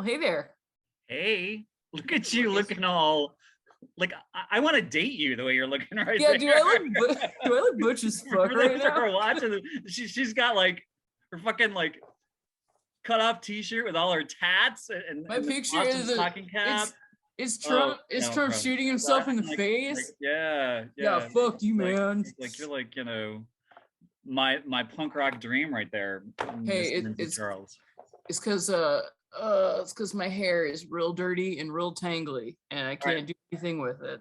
Well, hey there. Hey, look at you looking all like I want to date you the way you're looking right Yeah, there. do I look butch as fuck For right those that now? are watching, she's got like her fucking like cut off t-shirt with all her tats and My picture awesome is stocking cap. it's Trump. Oh, It's no, Trump bro. shooting himself in the Like, face. yeah. Yeah, fuck you, Like, man. you're like, you know, my punk rock dream right there. Hey, Mr. Charles. it's because my hair is real dirty and real tangly, and I can't do anything with it.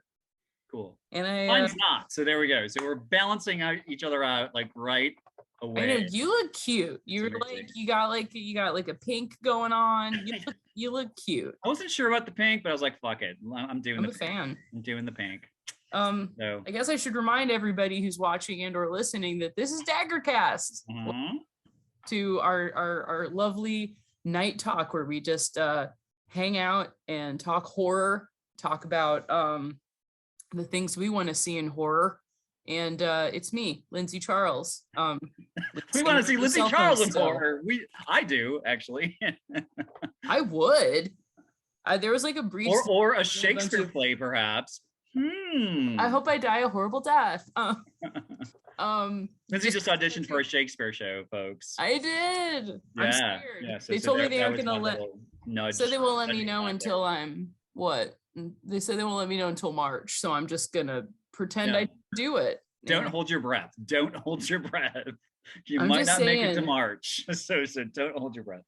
Cool. And Mine's not. So there we go. So we're balancing out each other out like right away. I know you look cute. You're like you got like a pink going on. You look cute. I wasn't sure about the pink, but I was like, fuck it. I'm a fan. I'm doing the pink. So I guess I should remind everybody who's watching and or listening that this is Daggercast. To our lovely night talk where we just hang out and talk horror, talk about the things we want to see in horror. And it's me, Lindsay Charles. We want to see Lindsay Charles in horror. I do actually. I would. There was like a brief or a Shakespeare play, perhaps. I hope I die a horrible death. Lindsay just auditioned for a Shakespeare show, folks. I did. Yeah, I'm scared. So they told me they aren't gonna so they won't let me know until I'm what? They said they won't let me know until March. So I'm just gonna pretend I do it. Don't hold your breath. Don't hold your breath. You might not make it to March. So don't hold your breath.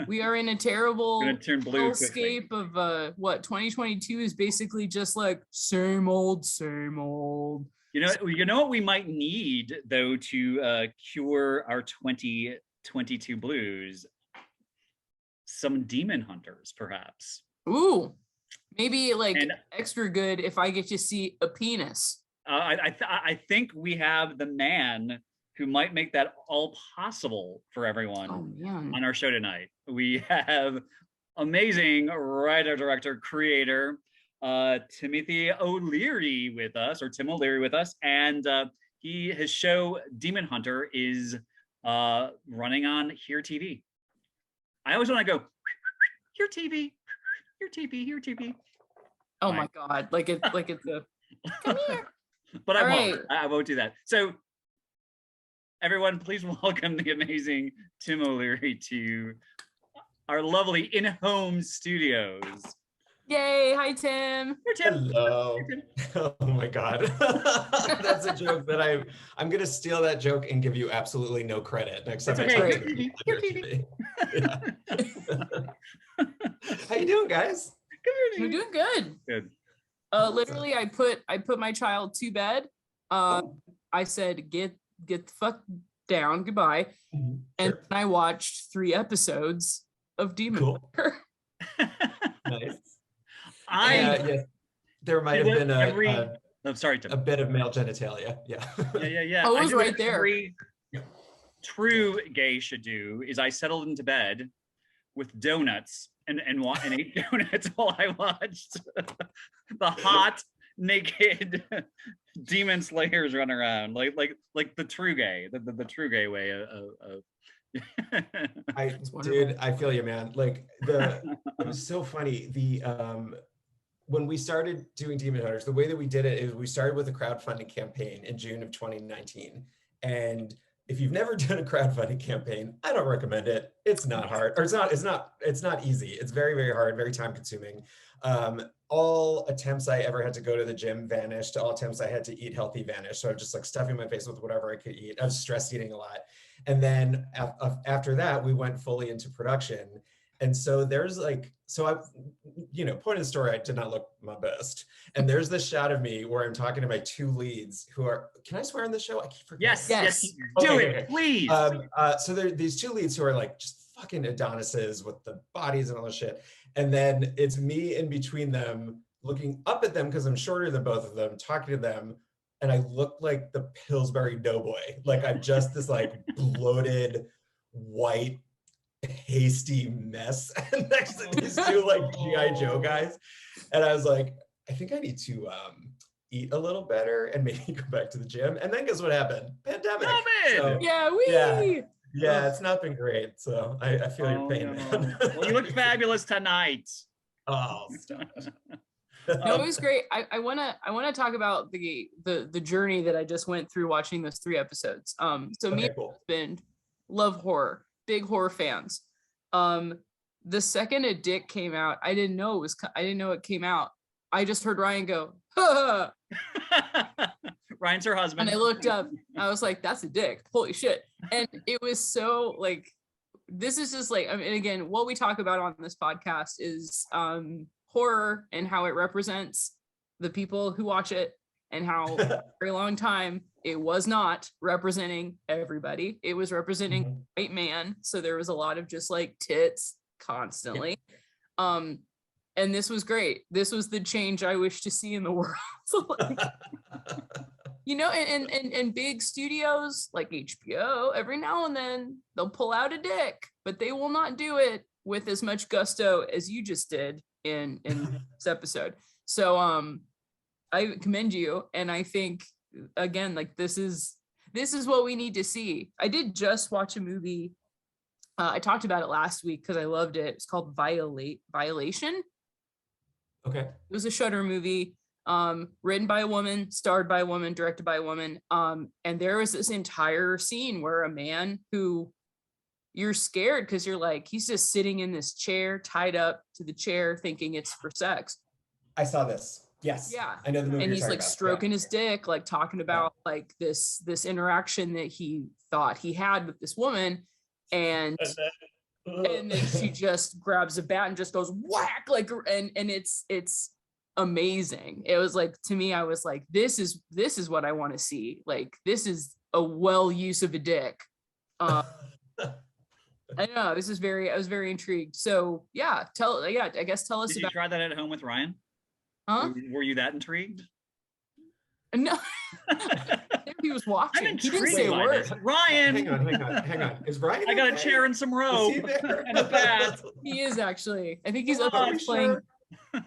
We are in a terrible hellscape of what 2022 is basically just like same old. You know what we might need though to cure our 2022 blues? Some demon hunters, perhaps. Ooh, maybe like extra good if I get to see a penis. I think we have the man who might make that all possible for everyone on our show tonight. We have amazing writer, director, creator, Tim O Leary with us, and his show Demon Hunter is running on Here TV. I always want to go Here TV, Here TV, Here TV. Oh my God! Like it's a come here. But I won't do that. So everyone, please welcome the amazing Tim O Leary to our lovely in-home studios. Yay! Hi, Tim. Here, Tim. Hello. Oh my God. That's a joke that I'm gonna steal that joke and give you absolutely no credit next time I talk to you. Here TV. How you doing, guys? Good. We're doing good. Good. Literally, I put my child to bed. I said, get the fuck down, goodbye. And I watched 3 episodes of Demon Hunter. Nice. There might have been a bit of male genitalia. Yeah. Oh, it was right there. Every true gay should do is I settled into bed with donuts and ate donuts while I watched the hot naked demon slayers run around like the true gay, the true gay way of I feel you, man. Like it was so funny. When we started doing Demon Hunters, the way that we did it is we started with a crowdfunding campaign in June of 2019. And if you've never done a crowdfunding campaign, I don't recommend it. It's not hard, or it's not easy. It's very, very hard, very time consuming. All attempts I ever had to go to the gym vanished. All attempts I had to eat healthy vanished. So I'm just like stuffing my face with whatever I could eat. I was stress eating a lot. And then after that, we went fully into production. And so there's like, point of the story, I did not look my best. And there's this shot of me where I'm talking to my 2 leads who are, can I swear on the show? I keep forgetting. Yes. Do it, please. So there are these 2 leads who are like just fucking Adonises with the bodies and all this shit. And then it's me in between them looking up at them because I'm shorter than both of them, talking to them. And I look like the Pillsbury Doughboy. Like I'm just this like bloated, white, hasty mess next to these 2 like G.I. Joe guys. And I was like, I think I need to eat a little better and maybe go back to the gym. And then guess what happened? Pandemic. So, Yeah, it's not been great. So I feel your pain, man. Well, you look fabulous tonight. Oh, stop. No, it was great. I wanna talk about the journey that I just went through watching those 3 episodes. So me and my husband love horror, big horror fans. The second a dick came out, I didn't know it came out. I just heard Ryan go, ha! Ryan's her husband. And I looked up, I was like, that's a dick. Holy shit. And it was so like, this is just like, I mean, again, what we talk about on this podcast is horror and how it represents the people who watch it, and how for a very long time it was not representing everybody. It was representing white man. So there was a lot of just like tits constantly. And this was great. This was the change I wish to see in the world. So like, you know, and big studios like HBO, every now and then they'll pull out a dick, but they will not do it with as much gusto as you just did in this episode. So I commend you, and I think again, like this is what we need to see. I did just watch a movie. I talked about it last week because I loved it. It's called Violation. Okay. It was a Shudder movie, written by a woman, starred by a woman, directed by a woman. And there was this entire scene where a man who you're scared because you're like, he's just sitting in this chair, tied up to the chair, thinking it's for sex. I saw this. Yes. Yeah. I know the movie. And he's like stroking his dick, like talking about like this interaction that he thought he had with this woman. And then she just grabs a bat and just goes whack, like, and it's amazing. It was like, to me, I was like, this is what I want to see. Like, this is a well use of a dick. I know, I was very intrigued. So yeah, I guess tell us Did about. you try that at home with Ryan? Huh? Were you that intrigued? No. He was watching. He didn't say a word. Ryan! Hang on. Is Ryan? I got a chair and some rope and a bat. He is actually. I think he's upstairs playing.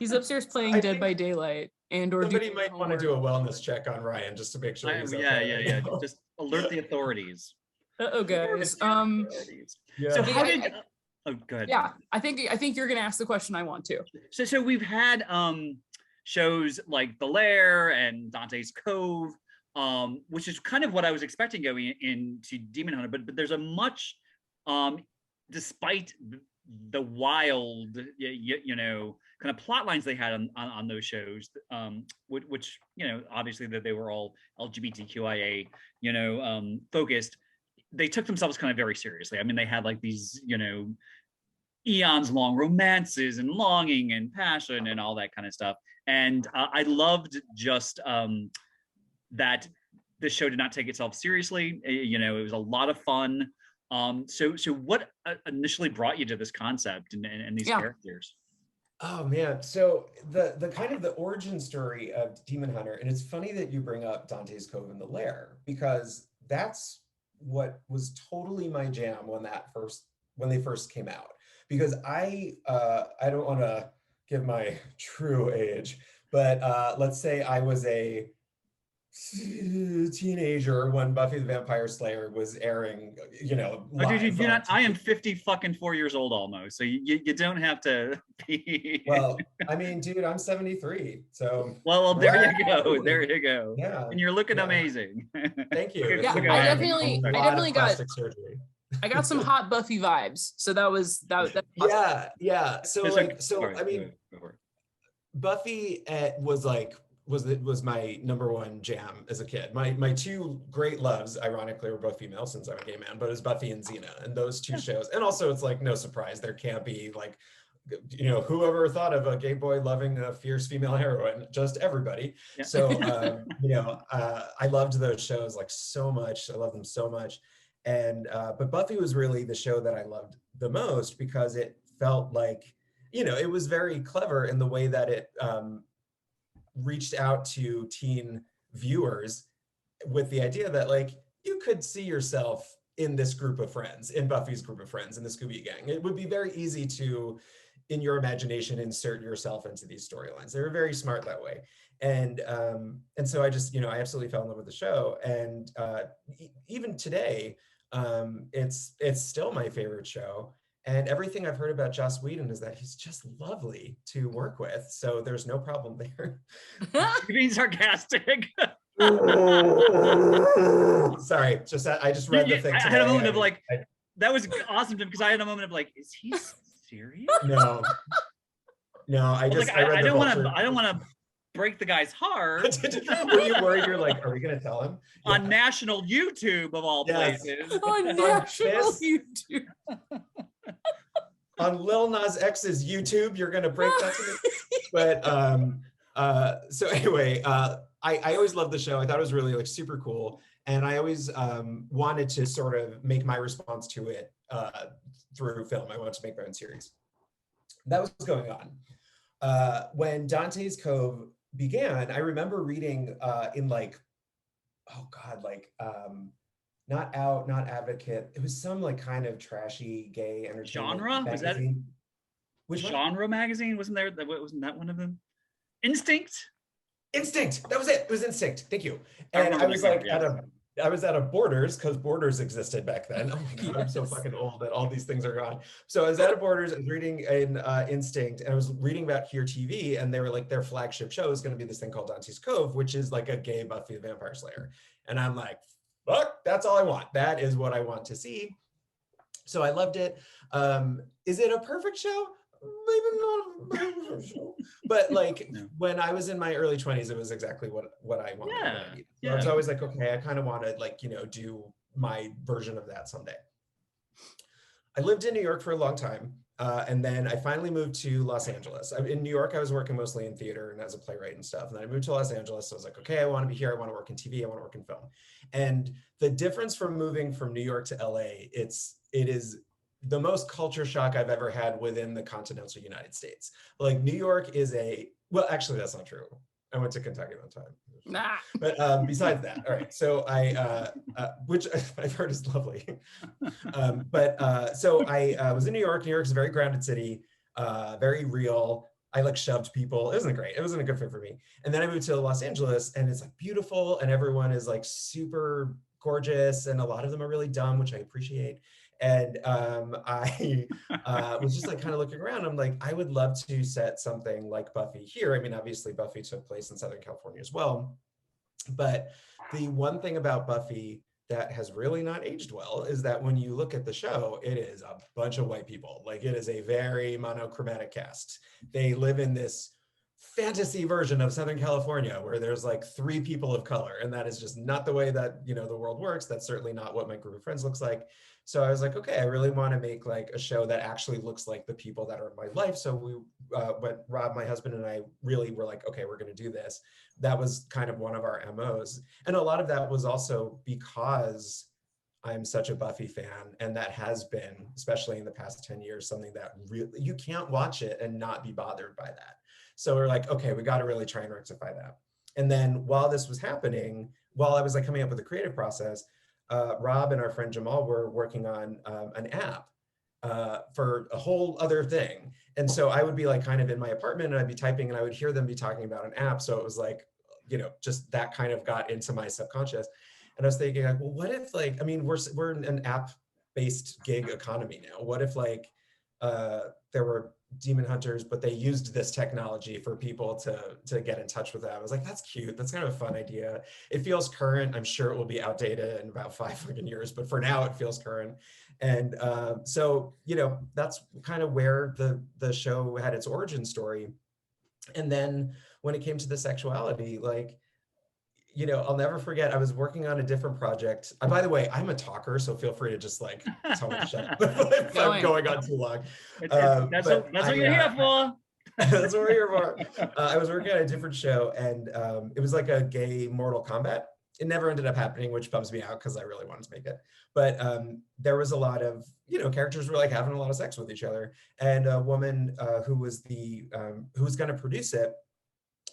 He's upstairs playing Dead by Daylight, or somebody might want to do a wellness check on Ryan just to make sure he's okay. Yeah. Just alert the authorities. Guys. Yeah. So how did? Oh, good. Yeah, I think you're gonna ask the question I want to. So we've had shows like The Lair and Dante's Cove, which is kind of what I was expecting going into Demon Hunter, but there's a much, despite the wild, you know, kind of plot lines they had on those shows, which, you know, obviously that they were all LGBTQIA, you know, focused. They took themselves kind of very seriously. I mean, they had like these, you know, eons long romances and longing and passion and all that kind of stuff. And I loved just that this show did not take itself seriously. You know, it was a lot of fun. So what initially brought you to this concept and these characters? Oh man, so the kind of the origin story of Demon Hunter, and it's funny that you bring up Dante's Cove and The Lair, because that's what was totally my jam when they first came out. Because I don't want to give my true age, but let's say I was a teenager when Buffy the Vampire Slayer was airing, you know. I am 54 years old almost, so you don't have to be. Well, I mean, dude, I'm 73, so. Well, there you go. Yeah. And you're looking amazing. Thank you. Yeah, I definitely got surgery. I got some hot Buffy vibes, so that was awesome. Yeah. So I mean, Buffy was my number one jam as a kid. My two great loves, ironically, were both female since I'm a gay man, but it was Buffy and Xena, and those two shows. And also, it's like no surprise there can't be like, you know, whoever thought of a gay boy loving a fierce female heroine? Just everybody. Yeah. So you know, I loved those shows like so much. I love them so much. And but Buffy was really the show that I loved the most because it felt like, you know, it was very clever in the way that it reached out to teen viewers with the idea that like you could see yourself in this group of friends, in Buffy's group of friends, in the Scooby Gang. It would be very easy to, in your imagination, insert yourself into these storylines. They were very smart that way. And so I just, you know, I absolutely fell in love with the show. And even today, It's still my favorite show. And everything I've heard about Joss Whedon is that he's just lovely to work with. So there's no problem there. You're being sarcastic. Sorry, I just read the thing today. I had a moment of like, that was awesome because I had a moment of like, is he serious? No, I don't want to break the guy's heart. Were you worried? You're like, are we gonna tell him? Yeah. On national YouTube of all places. On national YouTube. On Lil Nas X's YouTube, you're gonna break that to me. But so anyway, I always loved the show. I thought it was really like super cool, and I always wanted to sort of make my response to it through film. I wanted to make my own series. That was going on. When Dante's Cove began, I remember reading in like, oh God, like not Out, not Advocate. It was some like kind of trashy gay entertainment genre magazine. Was that which genre one? Magazine? Wasn't that one of them? Instinct. That was it. It was Instinct. Thank you. And I was like I was at a Borders, because Borders existed back then. Oh my God, I'm so fucking old that all these things are gone. So I was at a Borders, I was reading in Instinct, and I was reading about Here TV, and they were like, their flagship show is going to be this thing called Dante's Cove, which is like a gay Buffy the Vampire Slayer. And I'm like, fuck, that's all I want. That is what I want to see. So I loved it. Is it a perfect show? Maybe not a perfect show. But like when I was in my early 20s, it was exactly what I wanted. So I was always like, okay, I kind of want to like, do my version of that someday. I lived in New York for a long time. And then I finally moved to Los Angeles. In New York, I was working mostly in theater and as a playwright and stuff. And then I moved to Los Angeles. So I was like, okay, I want to be here. I want to work in TV. I want to work in film. And the difference from moving from New York to LA, it is the most culture shock I've ever had within the continental United States. Like New York is well, actually, that's not true. I went to Kentucky one time. Nah. But besides that, all right. So which I've heard is lovely. So I was in New York. New York's a very grounded city, very real. I like shoved people. It wasn't great. It wasn't a good fit for me. And then I moved to Los Angeles, and it's like beautiful, and everyone is like super gorgeous, and a lot of them are really dumb, which I appreciate. And I was just like kind of looking around. I'm like, I would love to set something like Buffy here. I mean, obviously Buffy took place in Southern California as well. But the one thing about Buffy that has really not aged well is that when you look at the show, it is a bunch of white people. Like it is a very monochromatic cast. They live in this fantasy version of Southern California where there's like 3 people of color. And that is just not the way that, the world works. That's certainly not what my group of friends looks like. So I was like, okay, I really want to make like a show that actually looks like the people that are in my life. So when Rob, my husband, and I really were like, okay, we're going to do this. That was kind of one of our MOs. And a lot of that was also because I'm such a Buffy fan. And that has been, especially in the past 10 years, something that really, you can't watch it and not be bothered by that. So we're like, okay, we got to really try and rectify that. And then while this was happening, while I was like coming up with the creative process, Rob and our friend Jamal were working on an app for a whole other thing. And so I would be like kind of in my apartment and I'd be typing and I would hear them be talking about an app. So it was like, just that kind of got into my subconscious. And I was thinking like, well, what if like, I mean, we're in an app-based gig economy now. What if like there were demon hunters, but they used this technology for people to get in touch with them? I was like, that's cute. That's kind of a fun idea. It feels current. I'm sure it will be outdated in about 5 fucking years, but for now it feels current. And so, that's kind of where the show had its origin story. And then when it came to the sexuality, like, I'll never forget, I was working on a different project. By the way, I'm a talker, so feel free to just like tell me to shut up if I'm going on too long. That's what you're here for. That's what we're here for. I was working on a different show, and it was like a gay Mortal Kombat. It never ended up happening, which bums me out because I really wanted to make it. But there was a lot of, characters were like having a lot of sex with each other. And a woman who was going to produce it,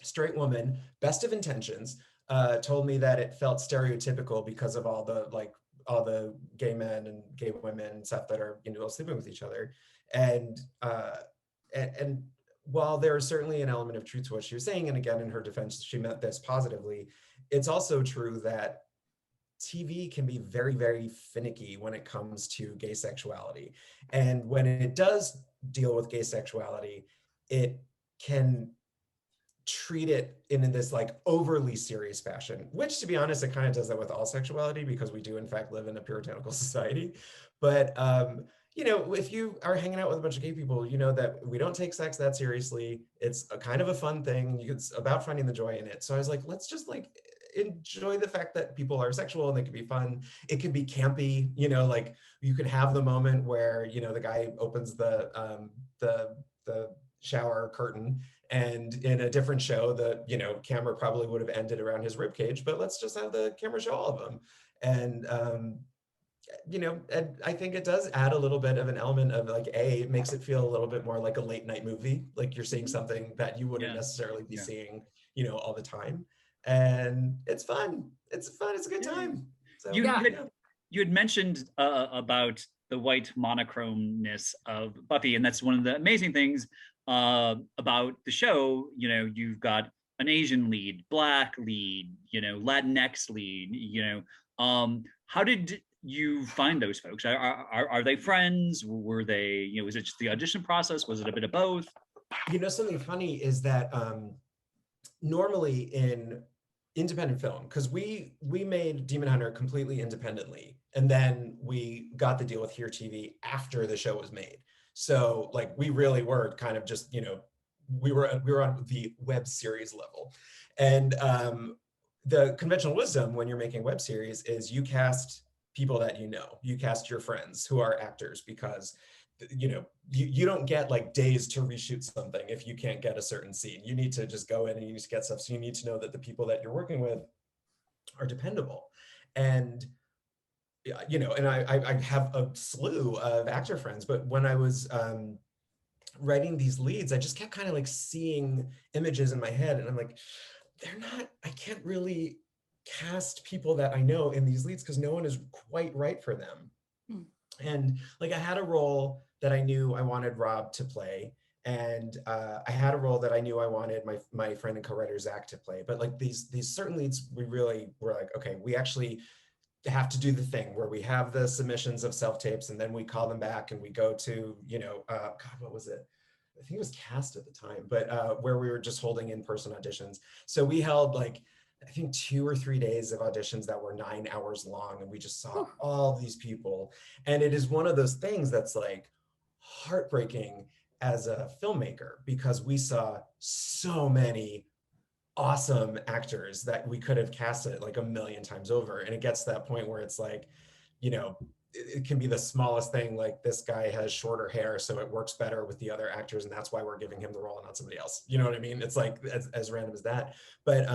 straight woman, best of intentions, told me that it felt stereotypical because of all the gay men and gay women and stuff that are sleeping with each other. And while there is certainly an element of truth to what she was saying, and again, in her defense, she meant this positively, it's also true that TV can be very, very finicky when it comes to gay sexuality. And when it does deal with gay sexuality, it can treat it in this like overly serious fashion, which to be honest, it kind of does that with all sexuality because we do in fact live in a puritanical society. But you know, if you are hanging out with a bunch of gay people, you know that we don't take sex that seriously. It's a kind of a fun thing. It's about finding the joy in it. So I was like, let's just like enjoy the fact that people are sexual and they can be fun. It can be campy, you know, like you could have the moment where, you know, the guy opens the shower curtain, and in a different show, the, you know, camera probably would have ended around his rib cage, but let's just have the camera show all of them. And you know, and I think it does add a little bit of an element of like, it makes it feel a little bit more like a late night movie, like you're seeing something that you wouldn't necessarily be seeing, you know, all the time. And it's fun. It's fun. It's a good time. So, you had mentioned about the white monochrome-ness of Buffy, and that's one of the amazing things about the show. You know, you've got an Asian lead, Black lead, you know, Latinx lead. You know, how did you find those folks? Are they friends? Were they? You know, was it just the audition process? Was it a bit of both? You know, something funny is that normally in independent film, because we made Demon Hunter completely independently, and then we got the deal with Here TV after the show was made. So like we really were kind of just, you know, we were on the web series level. And the conventional wisdom when you're making web series is you cast people that you cast your friends who are actors, because you know, you don't get like days to reshoot something if you can't get a certain scene. You need to just go in and you need to get stuff. So you need to know that the people that you're working with are dependable. And, you know, and I have a slew of actor friends, but when I was writing these leads, I just kept kind of like seeing images in my head. And I'm like, I can't really cast people that I know in these leads because no one is quite right for them. And like I had a role that I knew I wanted Rob to play, and I had a role that I knew I wanted my friend and co-writer Zach to play. But like these certain leads, we really were like, okay, we actually have to do the thing where we have the submissions of self-tapes, and then we call them back and we go to, you know, God, what was it? I think it was Cast at the time, but where we were just holding in-person auditions. So we held like, I think 2 or 3 days of auditions that were 9 hours long, and we just saw all these people. And it is one of those things that's like heartbreaking as a filmmaker, because we saw so many awesome actors that we could have casted like a million times over. And it gets to that point where it's like, you know, it can be the smallest thing, like this guy has shorter hair, so it works better with the other actors, and that's why we're giving him the role and not somebody else. You know what I mean? It's like as random as that. But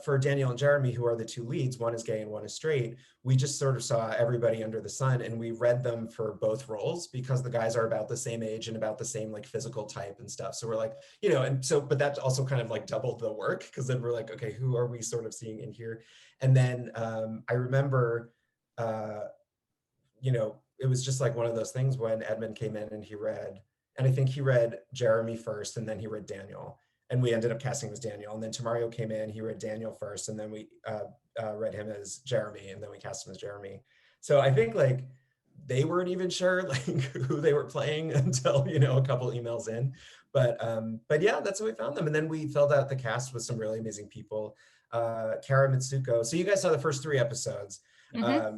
for Daniel and Jeremy, who are the two leads, one is gay and one is straight, we just sort of saw everybody under the sun, and we read them for both roles because the guys are about the same age and about the same like physical type and stuff. So we're like, you know, and so, but that also kind of like doubled the work, because then we're like, okay, who are we sort of seeing in here? And then I remember, you know, it was just like one of those things when Edmund came in and he read, and I think he read Jeremy first, and then he read Daniel. And we ended up casting as Daniel. And then Tamario came in, he read Daniel first, and then we read him as Jeremy, and then we cast him as Jeremy. So I think like they weren't even sure like who they were playing until, you know, a couple emails in. But yeah, that's how we found them. And then we filled out the cast with some really amazing people. Kara Mitsuko. So you guys saw the first 3 episodes.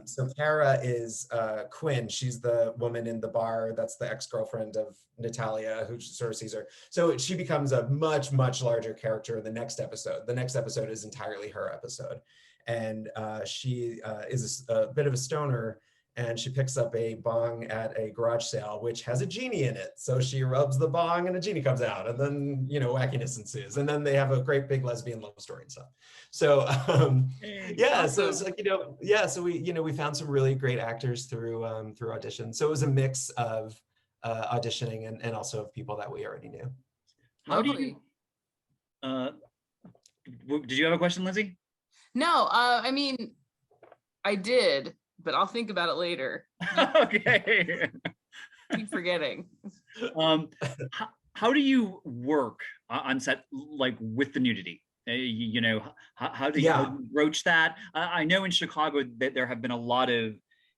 So Kara is Quinn. She's the woman in the bar that's the ex-girlfriend of Natalia, who sort of sees her. So she becomes a much, much larger character in the next episode. The next episode is entirely her episode. And she is a bit of a stoner, and she picks up a bong at a garage sale, which has a genie in it. So she rubs the bong and a genie comes out, and then, you know, wackiness ensues. And then they have a great big lesbian love story and stuff. So yeah, awesome. So it's like, you know, yeah, so we, you know, we found some really great actors through audition. So it was a mix of auditioning and also of people that we already knew. How do you, did you have a question, Lindsay? No, I mean, I did, but I'll think about it later. Okay. Keep forgetting. How do you work on set, like with the nudity? you know, how do you broach that? I know in Chicago that there have been a lot of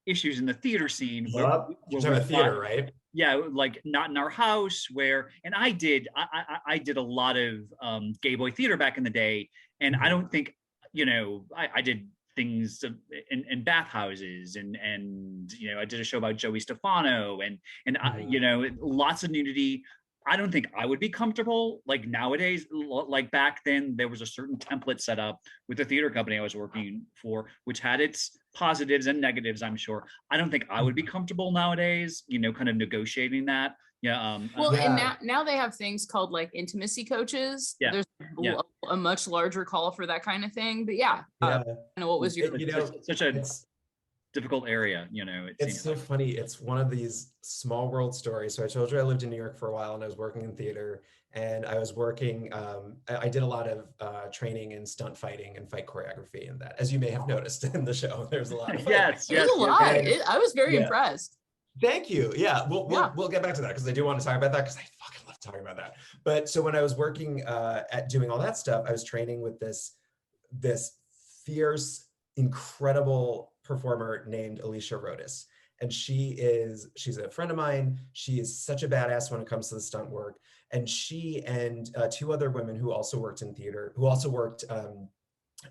issues in the theater scene. You're talking about theater, right? Yeah, like Not in Our House, where, and I did a lot of gay boy theater back in the day, and I don't think, you know, I did things in bathhouses, and you know, I did a show about Joey Stefano, and you know, lots of nudity. I don't think I would be comfortable like nowadays. Like back then, there was a certain template set up with the theater company I was working for, which had its positives and negatives, I'm sure. I don't think I would be comfortable nowadays, you know, kind of negotiating that. Yeah. Well, and now they have things called like intimacy coaches. Yeah. There's a much larger call for that kind of thing. But what was your? You know, such a difficult area, you know. It's so funny. It's one of these small world stories. So I told you I lived in New York for a while, and I was working in theater, and I was working. I did a lot of training in stunt fighting and fight choreography, and that, as you may have noticed in the show, there's a lot of yes, there's a lot. I was very impressed. Thank you. Yeah, we'll get back to that because I do want to talk about that because I fucking love talking about that. But so when I was working at doing all that stuff, I was training with this fierce, incredible performer named Alicia Rodis. And she's a friend of mine. She is such a badass when it comes to the stunt work. And she and two other women who also worked in theater, who also worked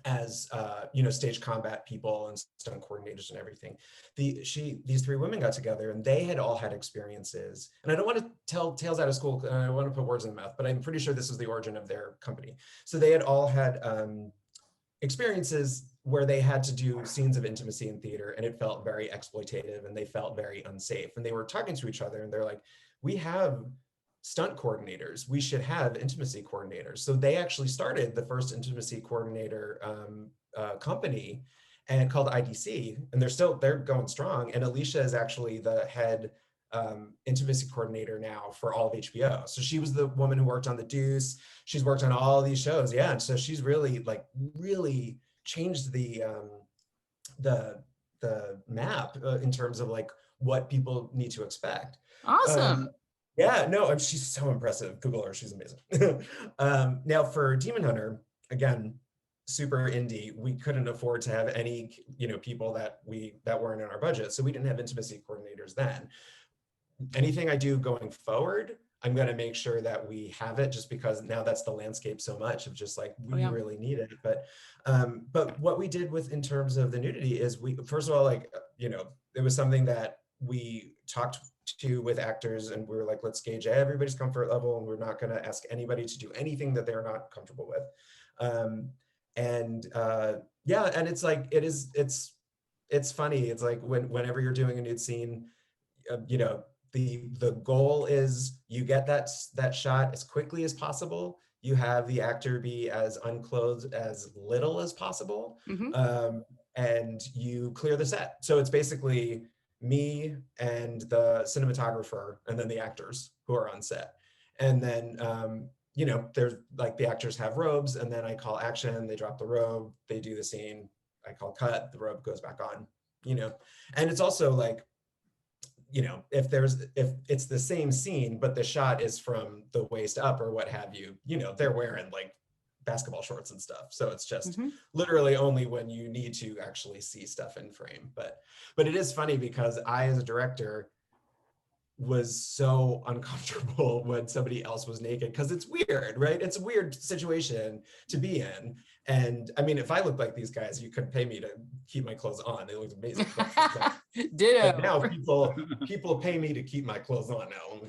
as you know, stage combat people and stunt coordinators and everything. These three women got together, and they had all had experiences. And I don't want to tell tales out of school, and I don't want to put words in the mouth, but I'm pretty sure this was the origin of their company. So they had all had experiences where they had to do scenes of intimacy in theater, and it felt very exploitative, and they felt very unsafe. And they were talking to each other, and they're like, we have stunt coordinators, we should have intimacy coordinators. So they actually started the first intimacy coordinator company, and called IDC, and they're going strong. And Alicia is actually the head intimacy coordinator now for all of HBO. So she was the woman who worked on The Deuce. She's worked on all these shows. Yeah. And so she's really changed the map in terms of like what people need to expect. Awesome. Yeah, no, she's so impressive. Google her, she's amazing. Now for Demon Hunter, again, super indie. We couldn't afford to have any, you know, people that weren't in our budget. So we didn't have intimacy coordinators then. Anything I do going forward, I'm going to make sure that we have it, just because now that's the landscape so much of just like, we really need it. But what we did in terms of the nudity is we, first of all, like, you know, it was something that we talked to with actors, and we were like, let's gauge everybody's comfort level, and we're not going to ask anybody to do anything that they're not comfortable with. And it's like, it's funny. It's like whenever you're doing a nude scene, you know, the goal is you get that shot as quickly as possible. You have the actor be as unclothed as little as possible, and you clear the set. So it's basically me and the cinematographer, and then the actors who are on set. And then, you know, there's like the actors have robes, and then I call action, they drop the robe, they do the scene, I call cut, the robe goes back on, you know. And it's also like, you know, if it's the same scene, but the shot is from the waist up or what have you, you know, they're wearing like basketball shorts and stuff. So it's just literally only when you need to actually see stuff in frame. But it is funny because I, as a director, was so uncomfortable when somebody else was naked, because it's weird, right? It's a weird situation to be in. And I mean, if I looked like these guys, you couldn't pay me to keep my clothes on. They looked amazing. Ditto. But now people pay me to keep my clothes on now.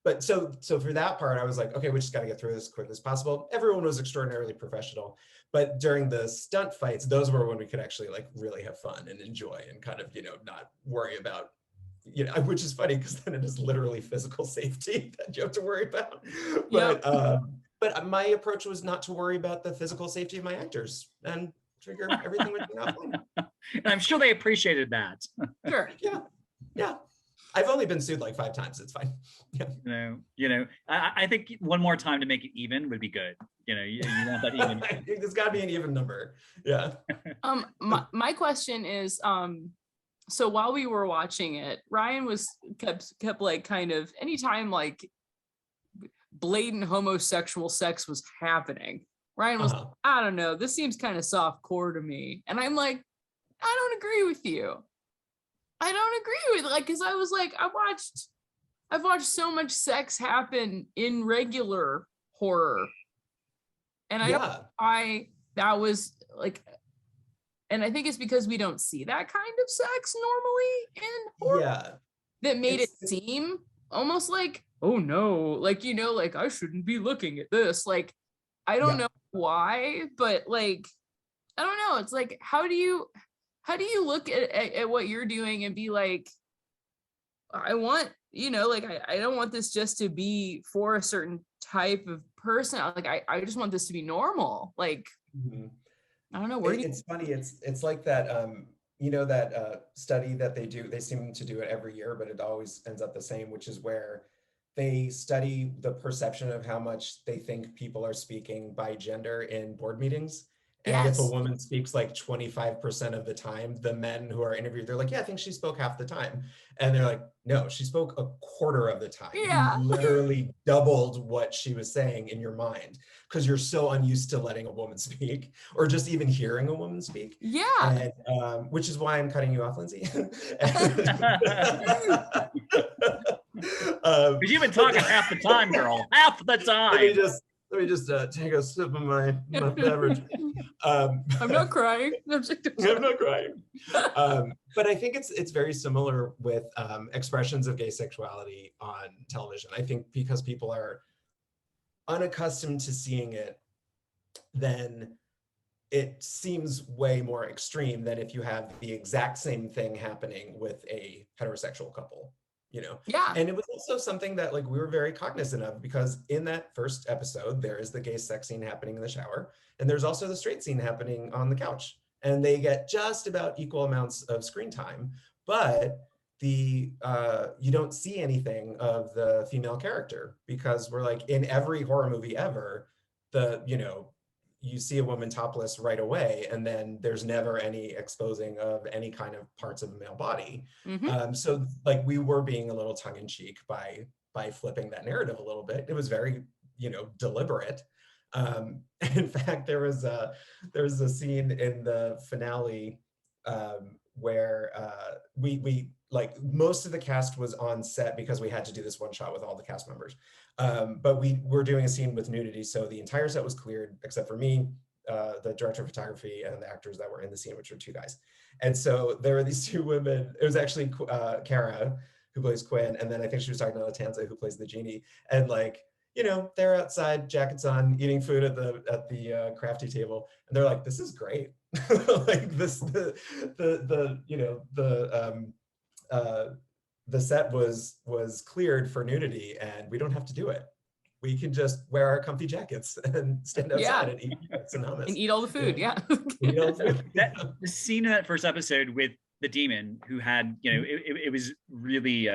But so for that part, I was like, okay, we just got to get through this as quickly as possible. Everyone was extraordinarily professional. But during the stunt fights, those were when we could actually like really have fun and enjoy and kind of, you know, not worry about, you know, which is funny because then it is literally physical safety that you have to worry about. But my approach was not to worry about the physical safety of my actors, and figure everything would be fine. And I'm sure they appreciated that. Sure. Yeah. I've only been sued like 5 times. It's fine. Yeah. You know, I think one more time to make it even would be good. You know, you want that even. I think there's got to be an even number. Yeah. My question is, so while we were watching it, Ryan kept like kind of anytime like blatant homosexual sex was happening. Ryan was, I don't know, this seems kind of soft core to me. And I'm like, I don't agree with you. I don't agree with, like, because I was like, I've watched so much sex happen in regular horror. And that was like, and I think it's because we don't see that kind of sex normally in horror that made it seem almost like, oh no, like, you know, like I shouldn't be looking at this. Like, I don't know why, but like, I don't know. It's like, how do you look at what you're doing and be like, I want, you know, like, I don't want this just to be for a certain type of person. Like, I just want this to be normal. Like, I don't know. It's funny. It's like that, you know, that study that they do, they seem to do it every year, but it always ends up the same, which is where they study the perception of how much they think people are speaking by gender in board meetings. And if a woman speaks like 25% of the time, the men who are interviewed, they're like, yeah, I think she spoke half the time. And they're like, no, she spoke a quarter of the time. Yeah. You literally doubled what she was saying in your mind because you're so unused to letting a woman speak or just even hearing a woman speak. Yeah. And, which is why I'm cutting you off, Lindsay. You've been talking half the time, girl. Half the time. Let me just take a sip of my beverage. I'm not crying. I'm not crying. But I think it's very similar with expressions of gay sexuality on television. I think because people are unaccustomed to seeing it, then it seems way more extreme than if you have the exact same thing happening with a heterosexual couple. You know, and it was also something that like we were very cognizant of because in that first episode there is the gay sex scene happening in the shower and there's also the straight scene happening on the couch and they get just about equal amounts of screen time, but the you don't see anything of the female character because we're like in every horror movie ever, you see a woman topless right away and then there's never any exposing of any kind of parts of the male body. So like we were being a little tongue-in-cheek by flipping that narrative a little bit. It was very, deliberate. In fact, there was a scene in the finale where we like most of the cast was on set because we had to do this one shot with all the cast members. But we were doing a scene with nudity. So the entire set was cleared except for me, the director of photography and the actors that were in the scene, which were two guys. And so there were these two women. It was actually Kara who plays Quinn. And then I think she was talking to Latanza who plays the genie. And like, they're outside, jackets on, eating food at the crafty table. And they're like, this is great. Like the set was cleared for nudity and we don't have to do it. We can just wear our comfy jackets and stand outside and eat and hummus. And eat all the food, The scene in that first episode with the demon who had, it was really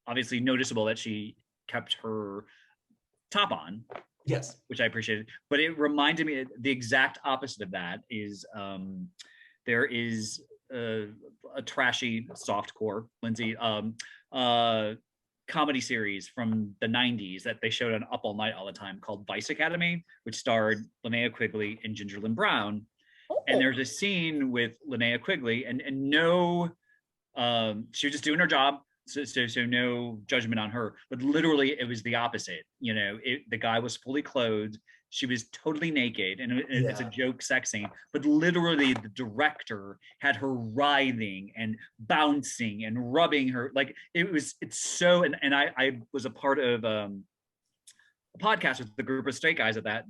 obviously noticeable that she kept her top on. Yes. Which I appreciated. But it reminded me, the exact opposite of that is there is a trashy softcore, Lindsay, comedy series from the 90s that they showed on Up All Night all the time called Vice Academy, which starred Linnea Quigley and Ginger Lynn Brown. Oh. And there's a scene with Linnea Quigley and no, she was just doing her job. So no judgment on her, but literally it was the opposite. The guy was fully clothed. She was totally naked, and it's a joke sex scene. But literally, the director had her writhing and bouncing and rubbing her. Like it's so. And I was a part of a podcast with the group of straight guys at that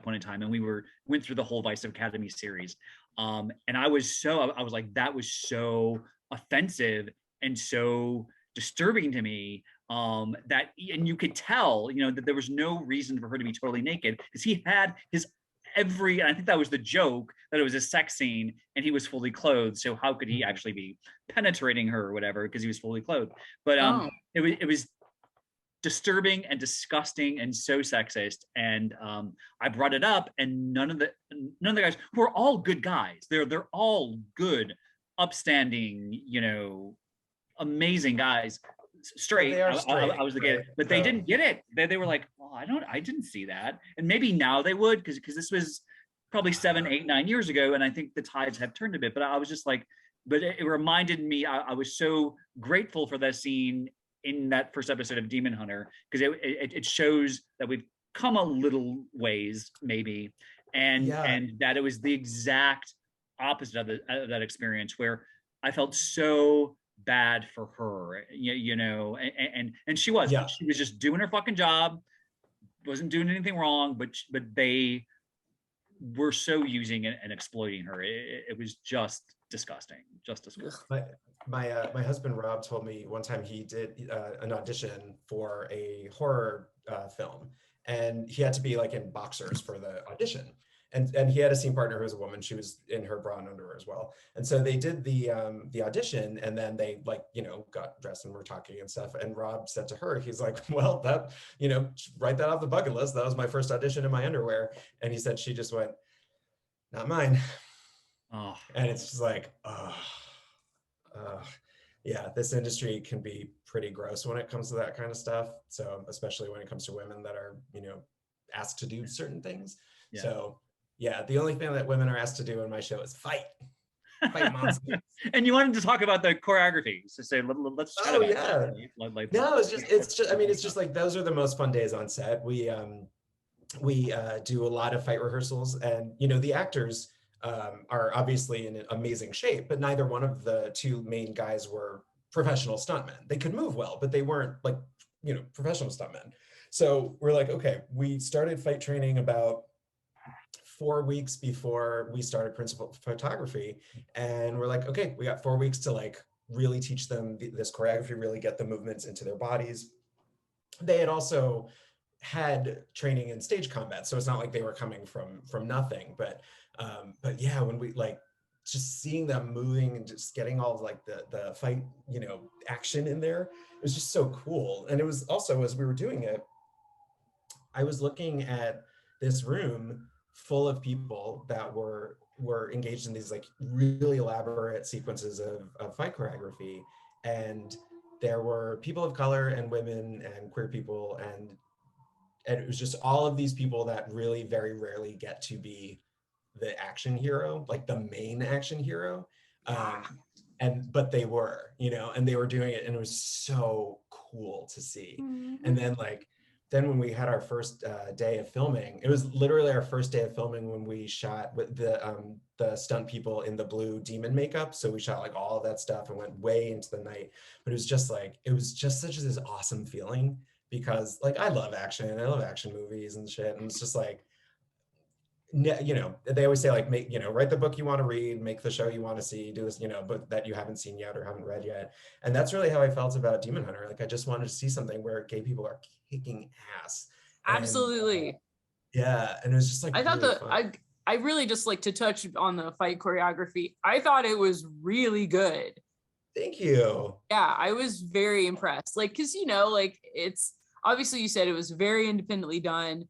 point in time, and we went through the whole Vice Academy series. And I was like, that was so offensive and so disturbing to me, and you could tell, that there was no reason for her to be totally naked because he had and I think that was the joke, that it was a sex scene and he was fully clothed. So how could he actually be penetrating her or whatever because he was fully clothed? But it was disturbing and disgusting and so sexist. And I brought it up, and none of the guys, who are all good guys, they're all good, upstanding, amazing guys, straight. I was the gay, right? but they didn't get it. They were like, well, I didn't see that. And maybe now they would, because this was probably 7, 8, 9 years ago. And I think the tides have turned a bit, but I was just like, but it reminded me, I was so grateful for that scene in that first episode of Demon Hunter, because it shows that we've come a little ways, maybe, and that it was the exact opposite of that experience, where I felt so bad for her, you know, and she was just doing her fucking job, wasn't doing anything wrong, but they were so using and exploiting her. It was just disgusting. My husband Rob told me one time he did an audition for a horror film, and he had to be like in boxers for the audition. And he had a scene partner who was a woman. She was in her bra and underwear as well. And so they did the audition, and then they, like, you know, got dressed and were talking and stuff. And Rob said to her, he's like, well, that, you know, write that off the bucket list. That was my first audition in my underwear. And he said, she just went, not mine. Oh. And it's just like, yeah, this industry can be pretty gross when it comes to that kind of stuff. So especially when it comes to women that are, you know, asked to do certain things. Yeah. So yeah, the only thing that women are asked to do in my show is fight monsters. And you wanted to talk about the choreography, so say let's chat about that. No, it's just I mean, it's just like, those are the most fun days on set. We do a lot of fight rehearsals, and you know, the actors are obviously in amazing shape, but neither one of the two main guys were professional stuntmen. They could move well, but they weren't, like, you know, professional stuntmen. So we're like, okay, we started fight training about 4 weeks before we started principal photography, and we're like, okay, we got 4 weeks to like really teach them this choreography, really get the movements into their bodies. They had also had training in stage combat, so it's not like they were coming from nothing. But yeah, when we like just seeing them moving and just getting all of like the fight, you know, action in there, it was just so cool. And it was also, as we were doing it, I was looking at this room full of people that were engaged in these like really elaborate sequences of fight choreography. And there were people of color and women and queer people, and it was just all of these people that really very rarely get to be the action hero, like the main action hero. But they were, you know, and they were doing it, and it was so cool to see. Mm-hmm. And then when we had our first day of filming, it was literally our first day of filming when we shot with the stunt people in the blue demon makeup. So we shot like all of that stuff and went way into the night. But it was just such this awesome feeling, because like I love action movies and shit. And it's just like, you know, they always say like, make, you know, write the book you want to read, make the show you want to see, do this, you know, but that you haven't seen yet or haven't read yet. And that's really how I felt about Demon Hunter. Like I just wanted to see something where gay people are kicking ass. Absolutely. And, yeah, and it was just like, I thought really I really just like to touch on the fight choreography. I thought it was really good. Thank you. Yeah, I was very impressed. Like, cause you know, like it's obviously, you said it was very independently done.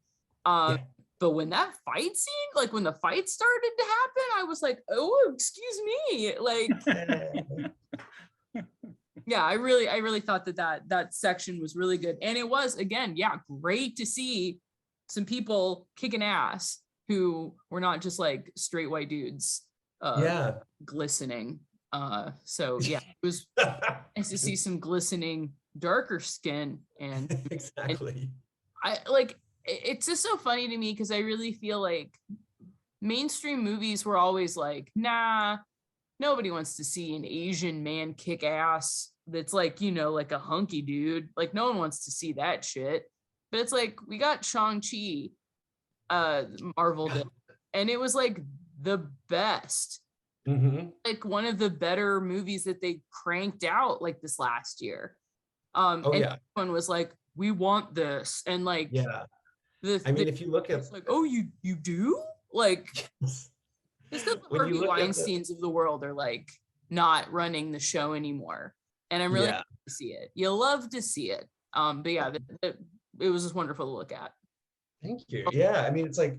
Yeah. But when that fight scene, like when the fight started to happen, I was like, oh, excuse me. Like, yeah, I really thought that section was really good. And it was, again, yeah, great to see some people kicking ass who were not just like straight white dudes glistening. So yeah, it was nice to see some glistening darker skin. And exactly. I like, it's just so funny to me, because I really feel like mainstream movies were always like, nah, nobody wants to see an Asian man kick ass that's like, you know, like a hunky dude. Like no one wants to see that shit. But it's like, we got Shang-Chi, Marvel did, and it was like the best. Mm-hmm. Like one of the better movies that they cranked out like this last year. Everyone was like, we want this. And like, yeah. If you look at like, oh, you do, like, it's because the Harvey Weinsteins of the world are like not running the show anymore, and I'm really happy to see it. You love to see it. But yeah, it was just wonderful to look at. Thank you. Yeah, I mean, it's like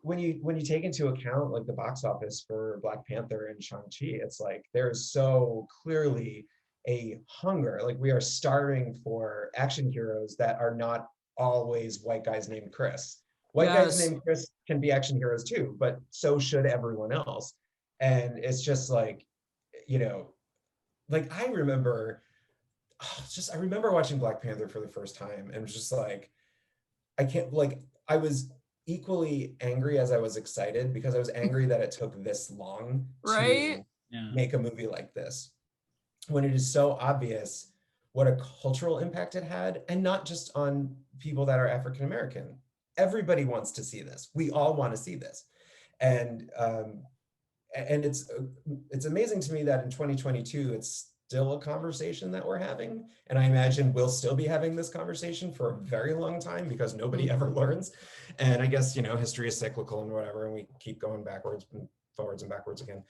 when you take into account like the box office for Black Panther and Shang-Chi, it's like there's so clearly a hunger, like we are starving for action heroes that are not always white guys named Chris. White guys named Chris can be action heroes too, but so should everyone else. And it's just like, you know, like I remember watching Black Panther for the first time and was just like, I was equally angry as I was excited, because I was angry that it took this long to make a movie like this, when it is so obvious what a cultural impact it had, and not just on people that are African American. Everybody wants to see this. We all want to see this. And it's amazing to me that in 2022, it's still a conversation that we're having. And I imagine we'll still be having this conversation for a very long time, because nobody ever learns. And I guess, you know, history is cyclical and whatever, and we keep going backwards and forwards and backwards again.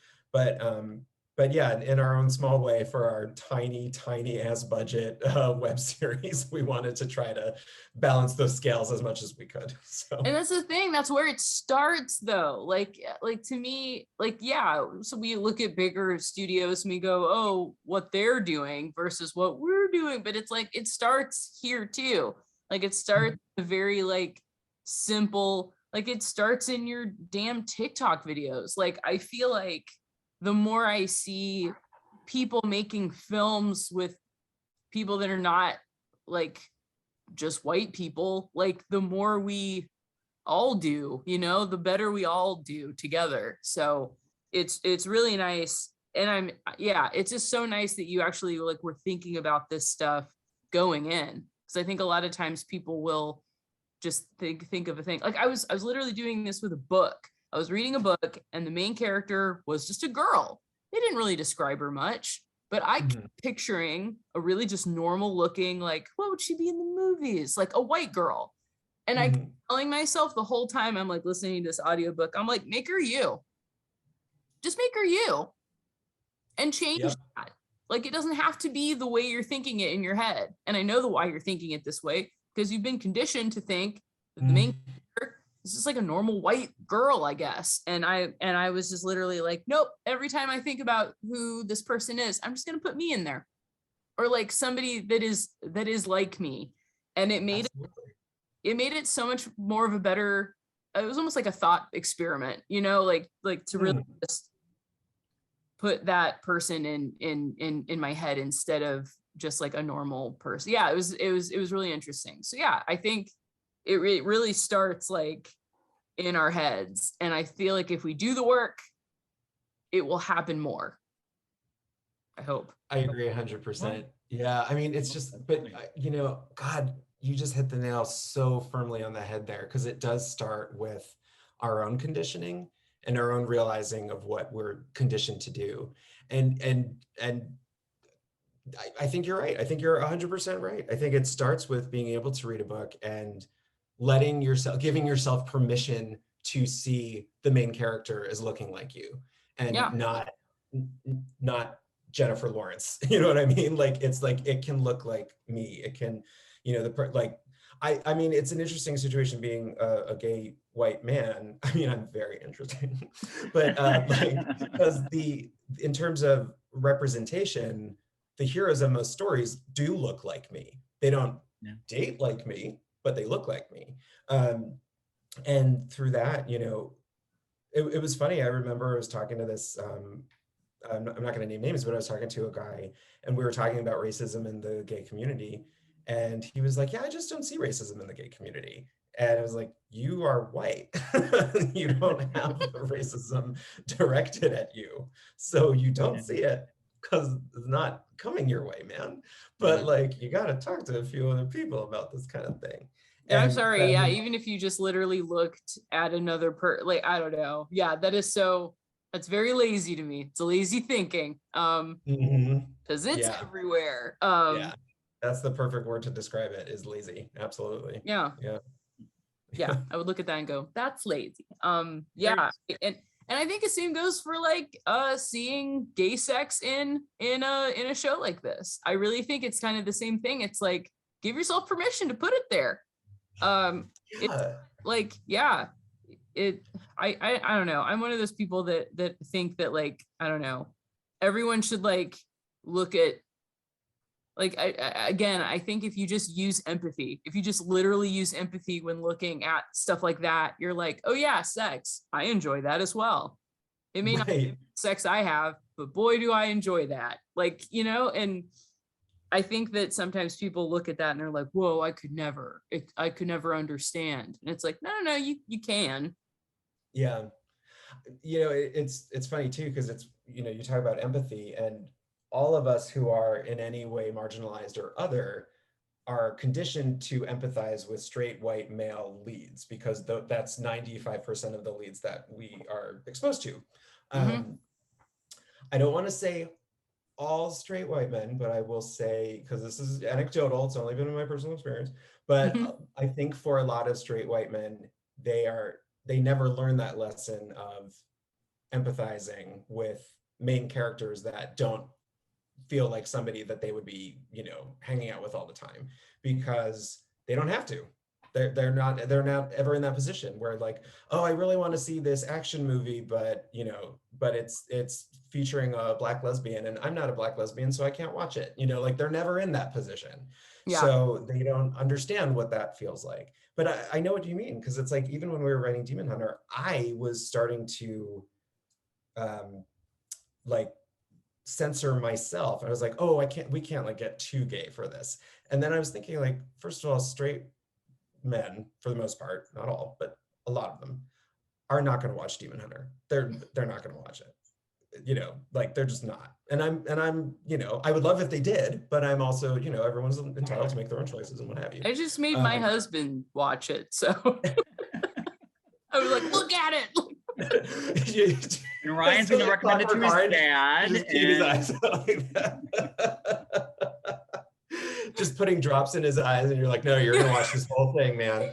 But yeah, in our own small way, for our tiny ass budget web series, we wanted to try to balance those scales as much as we could. So. And that's the thing, that's where it starts though. Like to me, like, yeah, so we look at bigger studios and we go, oh, what they're doing versus what we're doing. But it's like, it starts here too. Like it starts very like simple, like it starts in your damn TikTok videos. Like I feel like the more I see people making films with people that are not like just white people, like the more we all do, you know, the better we all do together. So it's really nice. And it's just so nice that you actually like were thinking about this stuff going in. Because I think a lot of times people will just think of a thing. Like I was literally doing this with a book. I was reading a book and the main character was just a girl. They didn't really describe her much, but I kept picturing a really just normal looking, like, what would she be in the movies? Like a white girl. And I kept telling myself the whole time I'm like listening to this audiobook, I'm like, make her you. Just make her you. And change that. Like it doesn't have to be the way you're thinking it in your head. And I know why you're thinking it this way, because you've been conditioned to think that the main character is just like a normal white girl, I guess. And I was just literally like, nope, every time I think about who this person is, I'm just gonna put me in there. Or like somebody that is like me. And it made it so much more of a better, it was almost like a thought experiment, you know, like to really just put that person in my head instead of just like a normal person. Yeah, it was really interesting. So yeah, I think it really starts like in our heads. And I feel like if we do the work, it will happen more. I hope. I agree 100%. Yeah, I mean, it's just, but you know, God, you just hit the nail so firmly on the head there, because it does start with our own conditioning and our own realizing of what we're conditioned to do. And I think you're right. I think you're 100% right. I think it starts with being able to read a book and giving yourself permission to see the main character as looking like you, and not Jennifer Lawrence. You know what I mean? Like, it's like, it can look like me. It can, you know, I mean, it's an interesting situation being a gay white man. I mean, I'm very interesting, but like, because in terms of representation, the heroes of most stories do look like me. They don't date like me, but they look like me. And through that, you know, it was funny. I remember I was talking to this, I'm not going to name names, but I was talking to a guy and we were talking about racism in the gay community. And he was like, yeah, I just don't see racism in the gay community. And I was like, you are white. You don't have racism directed at you. So you don't see it because it's not coming your way, man. But like, you got to talk to a few other people about this kind of thing. Yeah, I'm sorry. Yeah, even if you just literally looked at another like, I don't know. Yeah, that's very lazy to me. It's a lazy thinking. Because it's everywhere. Yeah, that's the perfect word to describe it, is lazy. Absolutely. Yeah, I would look at that and go, that's lazy. Yeah. And I think the same goes for like seeing gay sex in a show like this. I really think it's kind of the same thing. It's like, give yourself permission to put it there. It's like, I don't know. I'm one of those people that think that, like, I don't know, everyone should like look at Like, I think if you just use empathy, if you just literally use empathy when looking at stuff like that, you're like, oh yeah, sex. I enjoy that as well. It may not be sex I have, but boy, do I enjoy that. Like, you know, and I think that sometimes people look at that and they're like, whoa, I could never understand. And it's like, no, you can. Yeah. You know, it's funny too, because it's, you know, you talk about empathy, and all of us who are in any way marginalized or other are conditioned to empathize with straight white male leads, because that's 95% of the leads that we are exposed to. I don't want to say all straight white men, but I will say, because this is anecdotal, it's only been in my personal experience, but I think for a lot of straight white men, they never learn that lesson of empathizing with main characters that don't feel like somebody that they would be, you know, hanging out with all the time, because they don't have to. They're not ever in that position where like, oh, I really want to see this action movie, but you know, but it's featuring a Black lesbian, and I'm not a Black lesbian, so I can't watch it. You know, like they're never in that position. Yeah. So they don't understand what that feels like. But I know what you mean, because it's like, even when we were writing Demon Hunter, I was starting to like censor myself. I was like, oh, we can't like get too gay for this. And then I was thinking, like, first of all, straight men, for the most part, not all, but a lot of them, are not going to watch Demon Hunter. They're not going to watch it. You know, like, they're just not. And I'm, you know, I would love if they did, but I'm also, you know, everyone's entitled to make their own choices and what have you. I just made my husband watch it, so I was like, look at it. And Ryan's going to recommend it to his dad. His eyes like that. Just putting drops in his eyes, and you're like, no, you're going to watch this whole thing, man.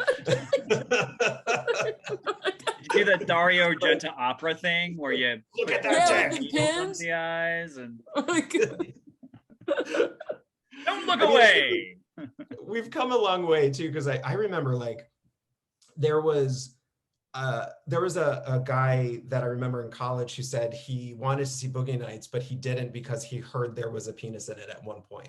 You do the Dario Argento opera thing where you look at that pins the eyes and don't look away. We've come a long way too, because I remember, like, there was a guy that I remember in college who said he wanted to see Boogie Nights, but he didn't because he heard there was a penis in it at one point.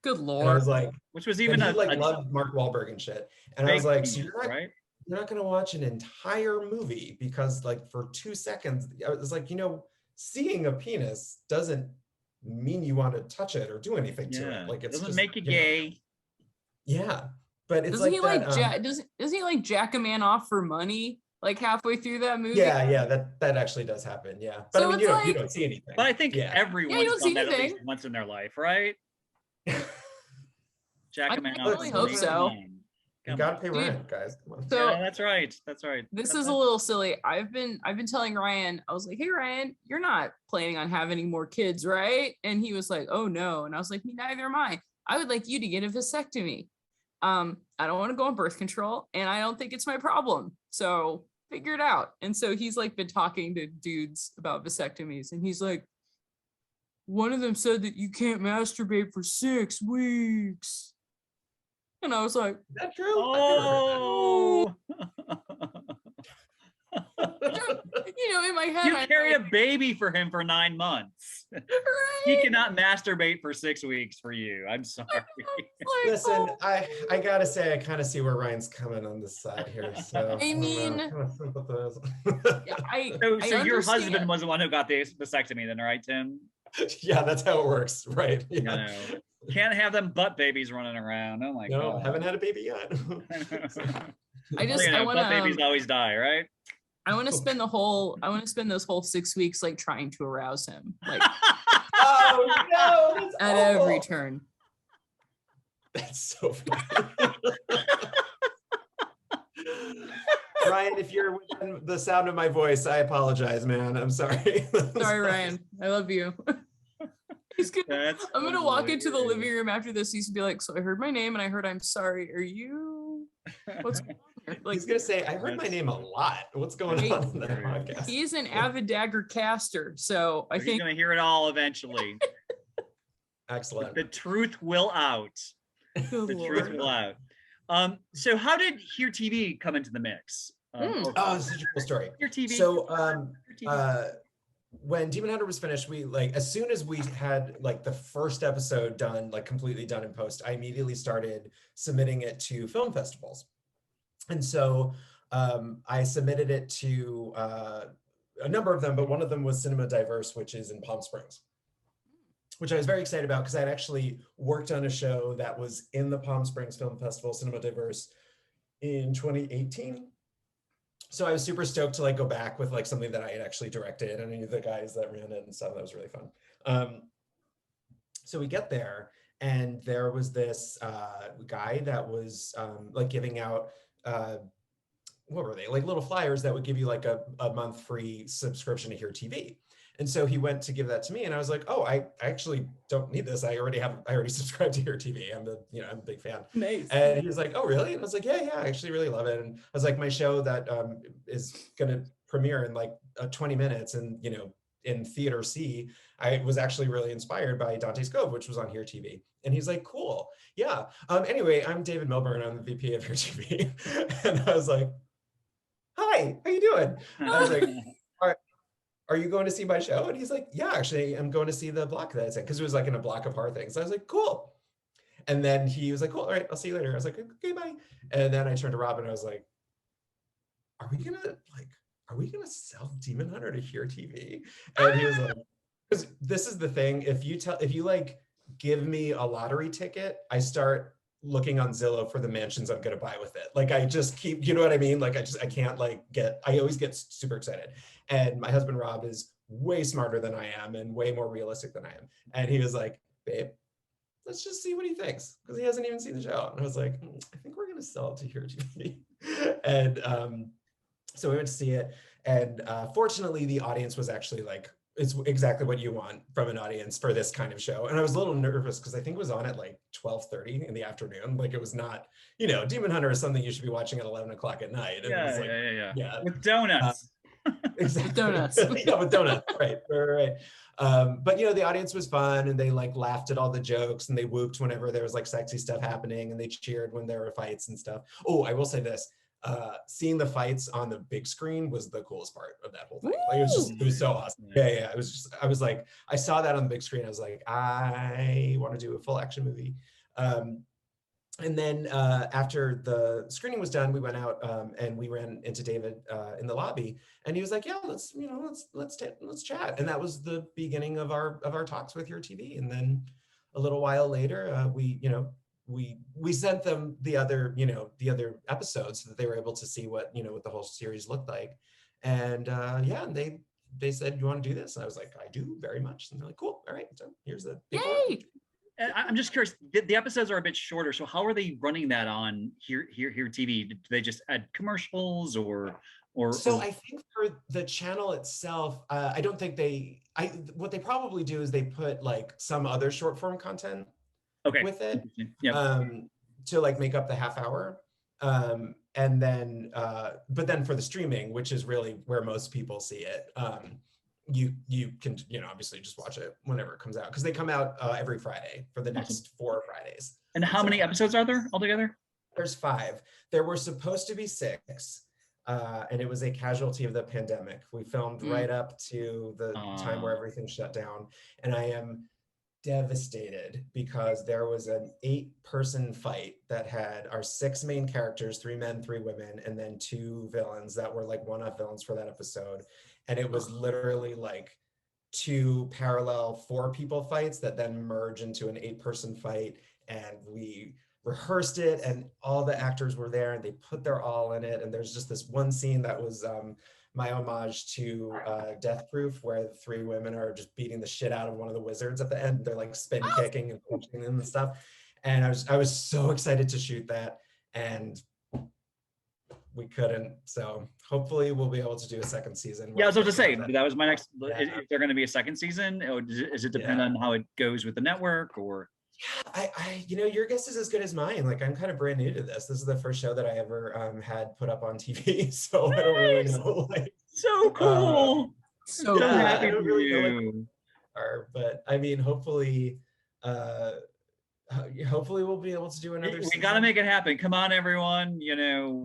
Good Lord. And I was like, which was even loved Mark Wahlberg and shit. And I was like, so you're not going to watch an entire movie because, like, for 2 seconds, I was like, you know, seeing a penis doesn't mean you want to touch it or do anything to it. Like, it doesn't make you gay. Yeah, but it's doesn't he like jack a man off for money? Like halfway through that movie. Yeah, that actually does happen. Yeah, but so I mean, you don't see anything. But I think everyone's done that at least once in their life, right? Jack a man off. I really hope so. You gotta pay rent, guys. Come on. So, yeah, that's right. This is a little silly. I've been telling Ryan, I was like, hey Ryan, you're not planning on having any more kids, right? And he was like, oh no. And I was like, neither am I. I would like you to get a vasectomy. I don't want to go on birth control, and I don't think it's my problem. So figure it out. And so he's like been talking to dudes about vasectomies, and he's like, one of them said that you can't masturbate for 6 weeks. And I was like, is that true? Oh. You know, in my head, you carry a baby for him for 9 months. Right? He cannot masturbate for 6 weeks for you. I'm sorry. Listen, I gotta say, I kind of see where Ryan's coming on this side here. So I mean, so your husband was the one who got the vasectomy, then, right, Tim? Yeah, that's how it works, right? Yeah. No. Can't have them butt babies running around. Oh my god. No, haven't had a baby yet. I want to. Butt babies always die, right? I want to spend those whole 6 weeks like trying to arouse him, like oh no, at every turn. That's so funny. Ryan, if you're within the sound of my voice, I apologize, man. I'm sorry. Sorry, Ryan. I love you. I'm gonna walk into the living room after this. He's gonna be like, so I heard my name and I heard I'm sorry. Are you? What's going on here? Like, he's gonna say, I heard my name a lot. What's going on in that podcast? He's an avid dagger caster, so I think he's gonna hear it all eventually. Excellent. The truth will out. The truth will out. So how did Here TV come into the mix? Oh, it's such a cool story. Here TV. So when Demon Hunter was finished, we like, as soon as we had like the first episode done, like completely done in post, I immediately started submitting it to film festivals. And so I submitted it to a number of them, but one of them was Cinema Diverse, which is in Palm Springs, which I was very excited about because I'd actually worked on a show that was in the Palm Springs Film Festival, Cinema Diverse, in 2018. So I was super stoked to like go back with like something that I had actually directed, and I knew the guys that ran it and stuff. That was really fun. So we get there, and there was this guy that was like giving out what were they, like little flyers that would give you like a month free subscription to Here TV. And so he went to give that to me, and I was like, oh, I actually don't need this. I already subscribed to Here TV. I'm a big fan. Nice. And he was like, oh, really? And I was like, yeah, I actually really love it. And I was like, my show that is going to premiere in like 20 minutes and, in Theater C, I was actually really inspired by Dante's Cove, which was on Here TV. And he's like, cool. Yeah. Anyway, I'm David Milburn. I'm the VP of Here TV. And I was like, hi, how you doing? I was like, are you going to see my show? And he's like, yeah, actually, I'm going to see the block that it's in, because it was like in a block of horror things. So I was like, cool. And then he was like, cool, all right, I'll see you later. I was like, okay, bye. And then I turned to Rob and I was like, are we gonna sell Demon Hunter to Here TV? And he was like, because this is the thing, if you like give me a lottery ticket, I start looking on Zillow for the mansions I'm gonna buy with it. Like I just keep, you know what I mean? Like I always get super excited. And my husband Rob is way smarter than I am and way more realistic than I am. And he was like, babe, let's just see what he thinks, because he hasn't even seen the show. And I was like, I think we're gonna sell it to Here TV. And so we went to see it. And fortunately the audience was actually like, it's exactly what you want from an audience for this kind of show. And I was a little nervous because I think it was on at like 12:30 in the afternoon. Like it was not, Demon Hunter is something you should be watching at 11 o'clock at night. And yeah, it was like, yeah. With donuts. Exactly. With donuts. Yeah, with donuts. Right. But the audience was fun, and they like laughed at all the jokes, and they whooped whenever there was like sexy stuff happening, and they cheered when there were fights and stuff. Oh, I will say this. Seeing the fights on the big screen was the coolest part of that whole thing. Like it was so awesome. Yeah. I was like, I saw that on the big screen. I was like, I want to do a full action movie. And then after the screening was done, we went out and we ran into David in the lobby, and he was like, yeah, let's chat. And that was the beginning of our talks with Your TV. And then a little while later, we sent them the other episodes so that they were able to see what the whole series looked like. And and they said, you want to do this? And I was like, I do very much. And they're like, cool, all right, so here's the yay. And I'm just curious, the episodes are a bit shorter, so how are they running that on Here TV? Do they just add commercials or So I think for the channel itself, I don't think what they probably do is they put like some other short form content with it, to like make up the half hour. And then, but then for the streaming, which is really where most people see it, you can obviously just watch it whenever it comes out, because they come out every Friday for the next 4 Fridays. And how many episodes are there altogether? There's 5. There were supposed to be 6, and it was a casualty of the pandemic. We filmed right up to the time where everything shut down, and I am devastated because there was an 8-person fight that had our 6 main characters, 3 men, 3 women, and then 2 villains that were like one-off villains for that episode. And it was literally like 2 parallel 4-people fights that then merge into an 8-person fight. And we rehearsed it, and all the actors were there, and they put their all in it. And there's just this one scene that was my homage to Death Proof, where 3 women are just beating the shit out of one of the wizards at the end. They're like spin kicking and punching them and stuff. And I was so excited to shoot that, and we couldn't. So hopefully we'll be able to do a 2nd season. Yeah, I was about to say, that was my next, is there going to be a 2nd season? Or does it depend on how it goes with the network, or? I your guess is as good as mine. Like, I'm kind of brand new to this. This is the first show that I ever had put up on TV. So I don't really know. Like, so cool. So happy for really you. but I mean, hopefully, hopefully we'll be able to do another we got to make it happen. Come on, everyone,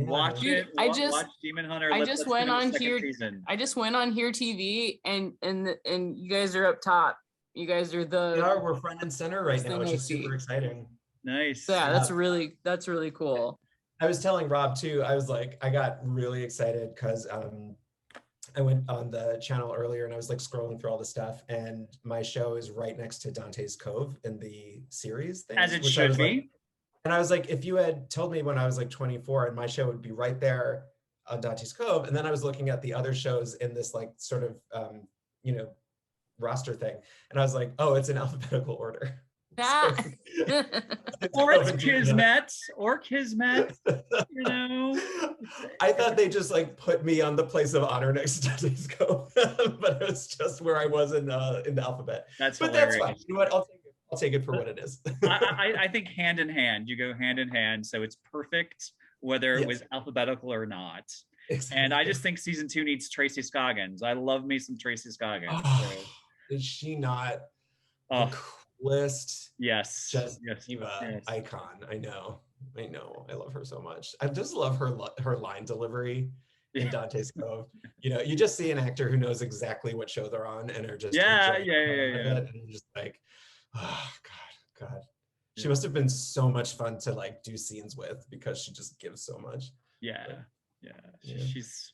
watch it. Watch Demon Hunter. I just went on here TV and you guys are up top. You guys are we're front and center right now, which is super exciting. Nice. So yeah, that's really cool. I was telling Rob too, I was like, I got really excited because I went on the channel earlier and I was like scrolling through all the stuff, and my show is right next to Dante's Cove in the series thing. As it should be. Like, and I was like, if you had told me when I was like 24 and my show would be right there on Dante's Cove, and then I was looking at the other shows in this like sort of roster thing, and I was like, oh, it's in alphabetical order. So, or it's Kismet, I thought they just like put me on the place of honor next to Dante's Cove, but it was just where I was in the alphabet. But hilarious. That's fine. You know what? I'll take it for what it is. I think hand in hand. You go hand in hand, so it's perfect whether it was alphabetical or not. Exactly. And I just think season 2 needs Tracy Scoggins. I love me some Tracy Scoggins. Is she not? List yes icon. I know I love her so much. I just love her line delivery in Dante's Cove. You just see an actor who knows exactly what show they're on and are just and just like, oh god she must have been so much fun to like do scenes with, because she just gives so much. She's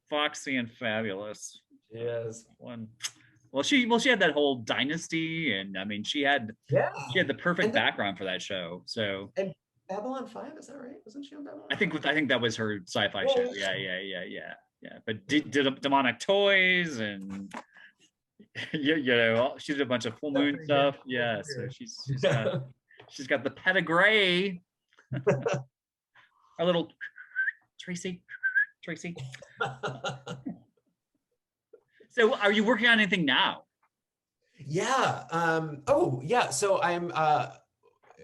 foxy and fabulous. Yes. Well, she had that whole dynasty, and I mean, she had the perfect background for that show. So, and Babylon 5, is that right? Wasn't she on Babylon 5? I think that was her sci-fi show. Yeah. But did demonic toys, and she did a bunch of full moon stuff. Yeah, so she's got the pedigree. Our little Tracy. So are you working on anything now? Yeah. So I'm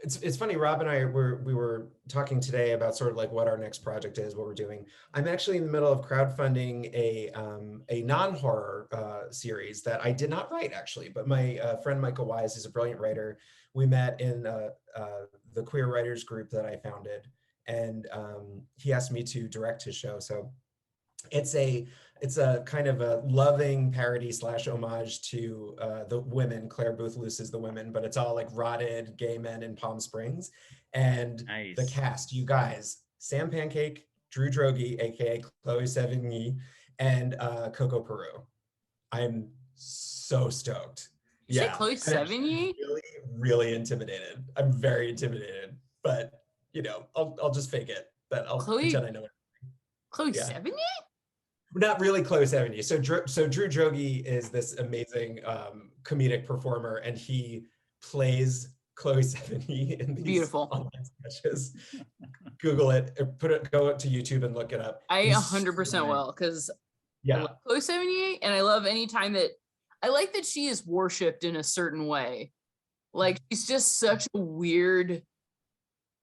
it's funny, Rob and I we were talking today about sort of like what our next project is, what we're doing. I'm actually in the middle of crowdfunding a non-horror series that I did not write actually, but my friend Michael Wise is a brilliant writer. We met in the queer writers group that I founded, and he asked me to direct his show. So it's a kind of a loving parody / homage to the women. Claire Booth Luce's The Women, but it's all like rotted gay men in Palm Springs. And the cast, you guys, Sam Pancake, Drew Droege, aka Chloe Sevigny, and Coco Peru. I'm so stoked. You say Chloe Sevigny? Really, really intimidated. I'm very intimidated, but I'll just fake it. But I'll pretend I know it. Chloe Sevigny? Not really Chloe Sevigny. So Drew Droege is this amazing comedic performer, and he plays Chloe Sevigny in these beautiful online sketches. Google it, or go to YouTube and look it up. I 100% will, because I love Chloe Sevigny, and I love any time that I like that she is worshipped in a certain way. Like, she's just such a weird,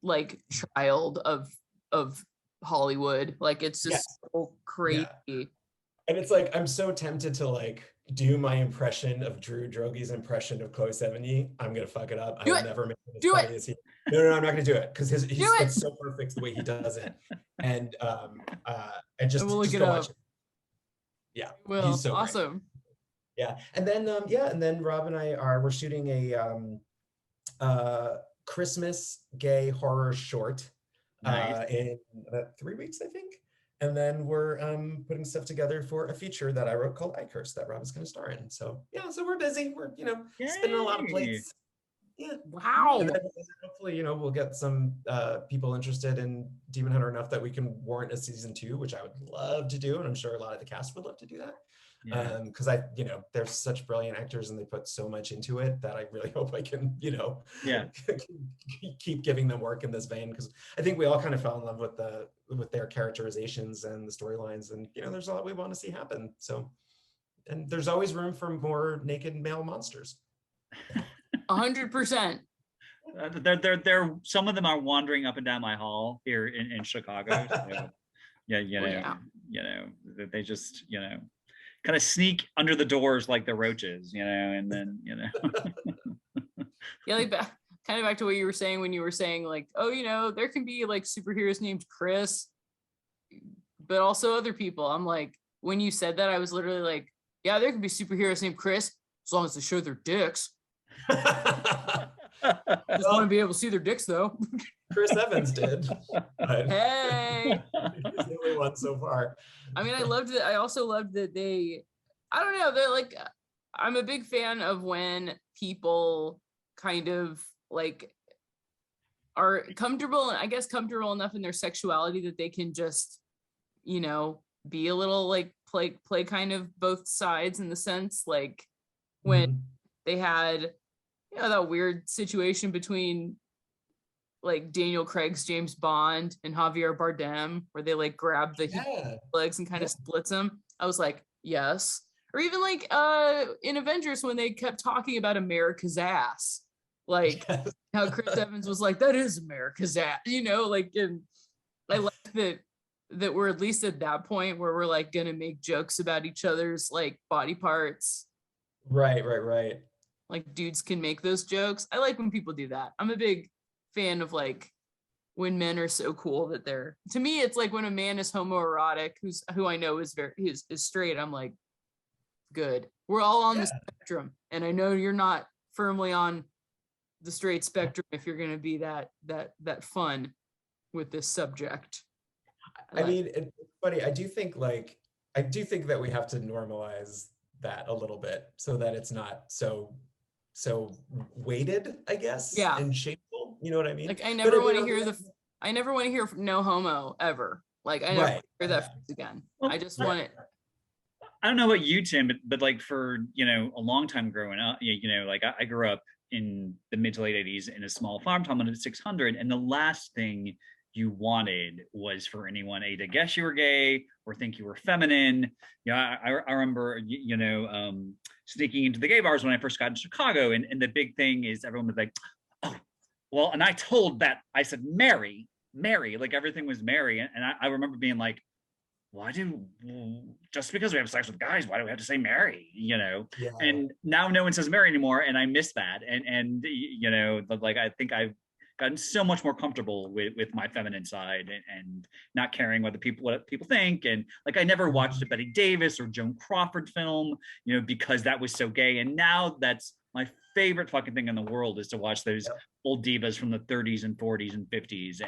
like, child of Hollywood. Like, it's just so crazy. Yeah. And it's like, I'm so tempted to like do my impression of Drew Droge's impression of Chloe Sevigny. I'm gonna fuck it up. I will never make it as funny as he. No, I'm not gonna do it, because it's so perfect the way he does it. And just we'll just go watch it. Yeah, he's so awesome. Great. Yeah, and then Rob and we're shooting a Christmas gay horror short. In about 3 weeks, I think. And then we're putting stuff together for a feature that I wrote called I Curse that Rob is going to star in. So so we're busy. We're spinning a lot of plates. Yeah. Wow. And then hopefully we'll get some people interested in Demon Hunter enough that we can warrant a season 2, which I would love to do, and I'm sure a lot of the cast would love to do that. Because they're such brilliant actors and they put so much into it that I really hope I can keep giving them work in this vein, because I think we all kind of fell in love with their characterizations and the storylines, and there's a lot we want to see happen. So, and there's always room for more naked male monsters. 100%. They're some of them are wandering up and down my hall here in Chicago. So, they just kind of sneak under the doors like the roaches, and then like kind of back to what you were saying when you were saying like, oh, you know, there can be like superheroes named Chris, but also other people. I'm like, when you said that, I was literally like, yeah, there can be superheroes named Chris as long as they show their dicks. Just want to be able to see their dicks though. Chris Evans did. But hey, he's the only one so far. I mean, I loved it. I also loved that I don't know, they're like, I'm a big fan of when people kind of like are comfortable, and I guess comfortable enough in their sexuality that they can just, you know, be a little like play kind of both sides, in the sense like when they had, you know, that weird situation between like Daniel Craig's James Bond and Javier Bardem, where they like grab the legs and kind of splits them. I was like, yes. Or even like in Avengers, when they kept talking about America's ass, like how Chris Evans was like, that is America's ass, you know, like, and I like that we're at least at that point where we're like gonna make jokes about each other's like body parts. Right. Like dudes can make those jokes. I like when people do that. I'm a big fan of like when men are so cool that they're, to me it's like when a man is homoerotic who I know is straight, I'm like, good, we're all on the spectrum, and I know you're not firmly on the straight spectrum if you're going to be that fun with this subject. I mean, it's funny, I do think that we have to normalize that a little bit so that it's not so weighted, I guess, and shameful. You know what I mean? Like I never want to hear no homo ever. Like I never hear that phrase again. Well, I just want it. I don't know about you, Tim, but like for, you know, a long time growing up, you know, like I grew up in the mid to late 80s in a small farm town of 600, and the last thing you wanted was for anyone to guess you were gay or think you were feminine. You know, I remember, you know, sneaking into the gay bars when I first got in Chicago, and the big thing is everyone was like, oh, well, and I said Mary, like everything was Mary, and I remember being like, just because we have sex with guys, why do we have to say Mary, you know? And now no one says Mary anymore, and I miss that, and you know, like I think I've gotten so much more comfortable with my feminine side, and not caring what people think. And like I never watched a Betty Davis or Joan Crawford film, you know, because that was so gay, and now that's my favorite fucking thing in the world, is to watch those old divas from the 30s and 40s and 50s.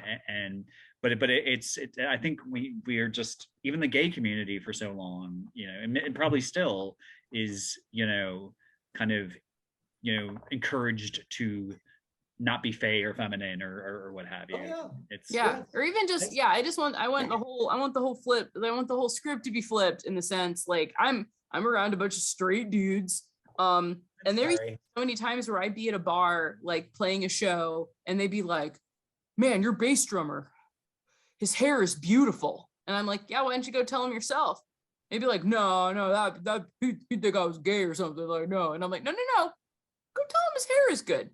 But it's I think we are just, even the gay community for so long, you know, and probably still is, you know, kind of, you know, encouraged to not be fey or feminine or what have you. Or even just I want the whole script to be flipped, in the sense like I'm around a bunch of straight dudes, and there's so many times where I'd be at a bar like playing a show, and they'd be like, man, your bass drummer, his hair is beautiful, and I'm like, yeah, why don't you go tell him yourself? They'd be like, no, that he'd think I was gay or something, like, no. And I'm like, no, go tell him his hair is good.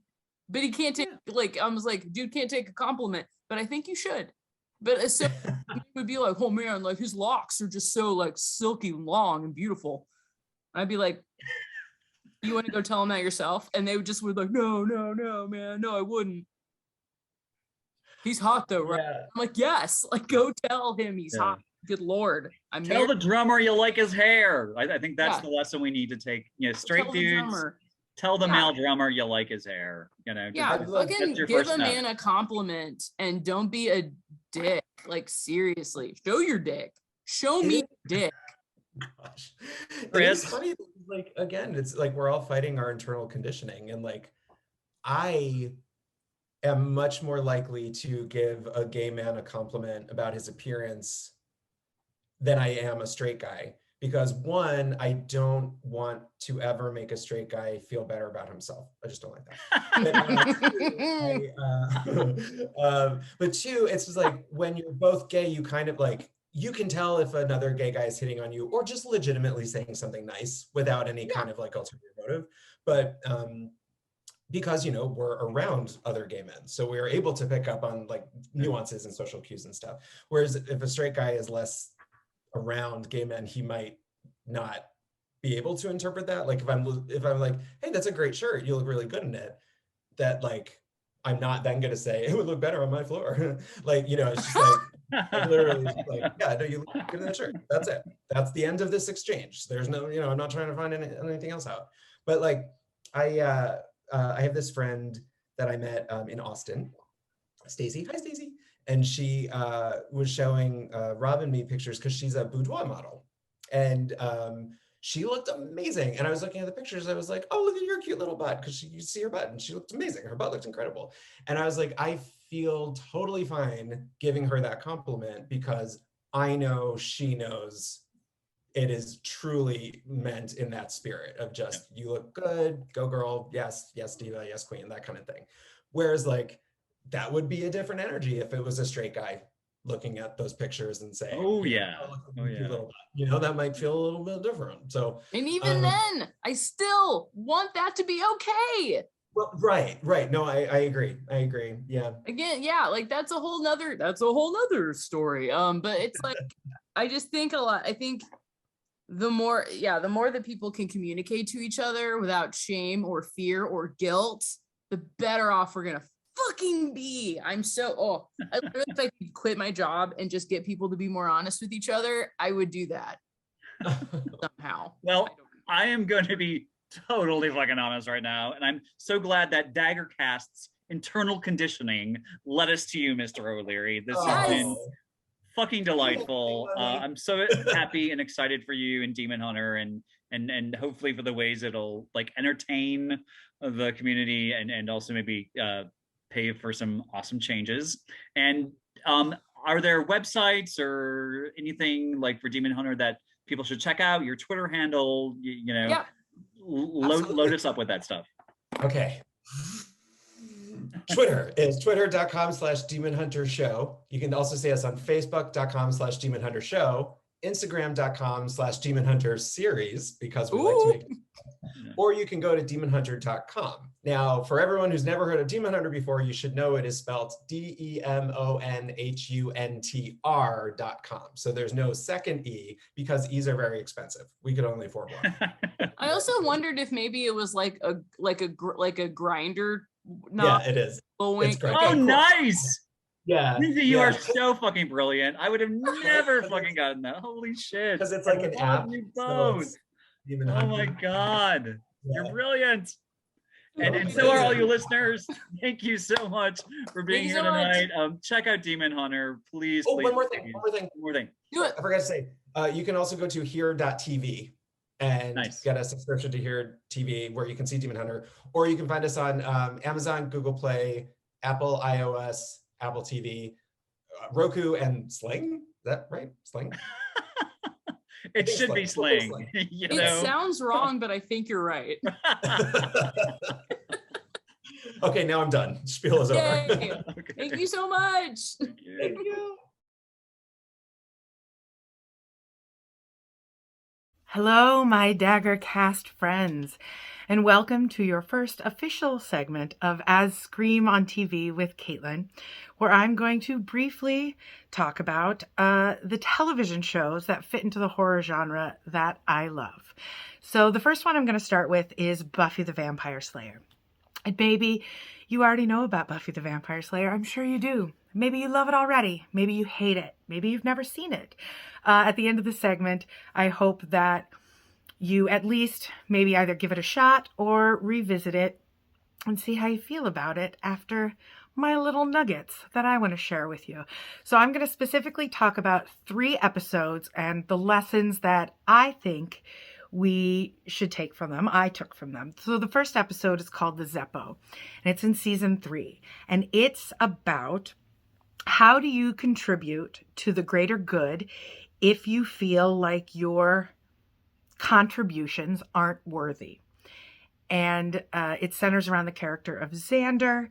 But he can't take, like, I was like, dude can't take a compliment, but I think you should. But so he would be like, oh man, like his locks are just so like silky long and beautiful. And I'd be like, you want to go tell him that yourself? And they would like, no, man, no, I wouldn't. He's hot though, right? Yeah. I'm like, yes, like go tell him he's hot. Good Lord. Tell the drummer you like his hair. I think that's the lesson we need to take. You know, straight dudes. Tell the male drummer you like his hair, you know. Fucking give a man a compliment and don't be a dick. Like seriously, show your dick. Show me your dick. Gosh, it's funny. Like again, it's like we're all fighting our internal conditioning, and like I am much more likely to give a gay man a compliment about his appearance than I am a straight guy. Because one, I don't want to ever make a straight guy feel better about himself. I just don't like that. But two, it's just like when you're both gay, you kind of like, you can tell if another gay guy is hitting on you or just legitimately saying something nice without any kind of like ulterior motive. But because, you know, we're around other gay men, so we are able to pick up on like nuances and social cues and stuff. Whereas if a straight guy is less around gay men, he might not be able to interpret that. Like if I'm like, hey, that's a great shirt, you look really good in it, that like I'm not then going to say it would look better on my floor. Like, you know, it's just like literally just like, yeah, no, you look good in that shirt. That's it. That's the end of this exchange. There's no, you know, I'm not trying to find anything else out. But like, I have this friend that I met in Austin, Stacy. Hi, Stacy. And she was showing Rob and me pictures because she's a boudoir model. And she looked amazing. And I was looking at the pictures. I was like, oh, look at your cute little butt. Because you see her butt and she looked amazing. Her butt looked incredible. And I was like, I feel totally fine giving her that compliment because I know she knows it is truly meant in that spirit of just, you look good, go girl, yes, yes, diva, yes, queen, that kind of thing. Whereas like, that would be a different energy if it was a straight guy looking at those pictures and saying, oh yeah, you know, that might feel a little bit different. So, and even then, I still want that to be okay. Well, right. No, I agree. Yeah. Again, yeah, like that's a whole nother story. But it's like, I just think I think the more that people can communicate to each other without shame or fear or guilt, the better off we're gonna fucking be. I literally, if I could quit my job and just get people to be more honest with each other, I would do that somehow. Well, I am going to be totally fucking honest right now, and I'm so glad that Daggercast's internal conditioning led us to you, Mr. O'Leary. This has been fucking delightful. I'm so happy and excited for you and Demon Hunter, and hopefully for the ways it'll like entertain the community and also maybe pay for some awesome changes. And are there websites or anything like for Demon Hunter that people should check out? Your Twitter handle, you know, load us up with that stuff. Okay. Twitter is twitter.com/demonhuntershow. You can also see us on facebook.com/demonhuntershow, instagram.com/demonhunterseries, because we like to make it. Or you can go to demonhunter.com. Now, for everyone who's never heard of Demon Hunter before, you should know it is spelled DEMONHUNTR.com. So there's no second E because E's are very expensive. We could only afford one. I also wondered if maybe it was like a grinder. Yeah, it is. Oh, nice. Yeah. Lindsay, you are so fucking brilliant. I would have never fucking gotten that. Holy shit. Because it's like an app. You both. Oh my God. Yeah. You're brilliant. And so are all you listeners. Thank you so much for being here tonight. Check out Demon Hunter, please. Oh, please. One more thing. Do it. I forgot to say, you can also go to here.tv and get a subscription to Here TV where you can see Demon Hunter, or you can find us on Amazon, Google Play, Apple iOS, Apple TV, Roku, and Sling. Is that right? Sling? It should be Sling. It sounds wrong, but I think you're right. Okay, now I'm done. Spiel is over. Okay. Thank you so much. Thank you. Hello, my Daggercast friends, and welcome to your first official segment of As Scream on TV with Caitlin, where I'm going to briefly talk about the television shows that fit into the horror genre that I love. So the first one I'm going to start with is Buffy the Vampire Slayer. And maybe you already know about Buffy the Vampire Slayer. I'm sure you do. Maybe you love it already. Maybe you hate it. Maybe you've never seen it. At the end of the segment, I hope that you at least maybe either give it a shot or revisit it and see how you feel about it after my little nuggets that I want to share with you. So I'm going to specifically talk about 3 episodes and the lessons that I think we should take from them. I took from them. So the first episode is called The Zeppo, and it's in season 3. And it's about how do you contribute to the greater good if you feel like your contributions aren't worthy. And it centers around the character of Xander.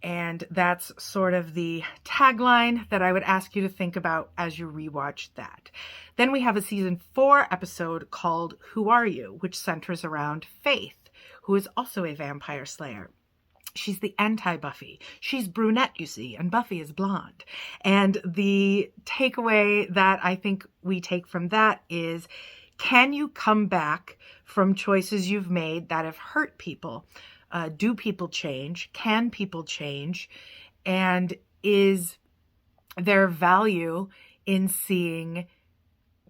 And that's sort of the tagline that I would ask you to think about as you rewatch that. Then we have a season 4 episode called Who Are You?, which centers around Faith, who is also a vampire slayer. She's the anti-Buffy. She's brunette, you see, and Buffy is blonde. And the takeaway that I think we take from that is, can you come back from choices you've made that have hurt people Do people change? Can people change? And is there value in seeing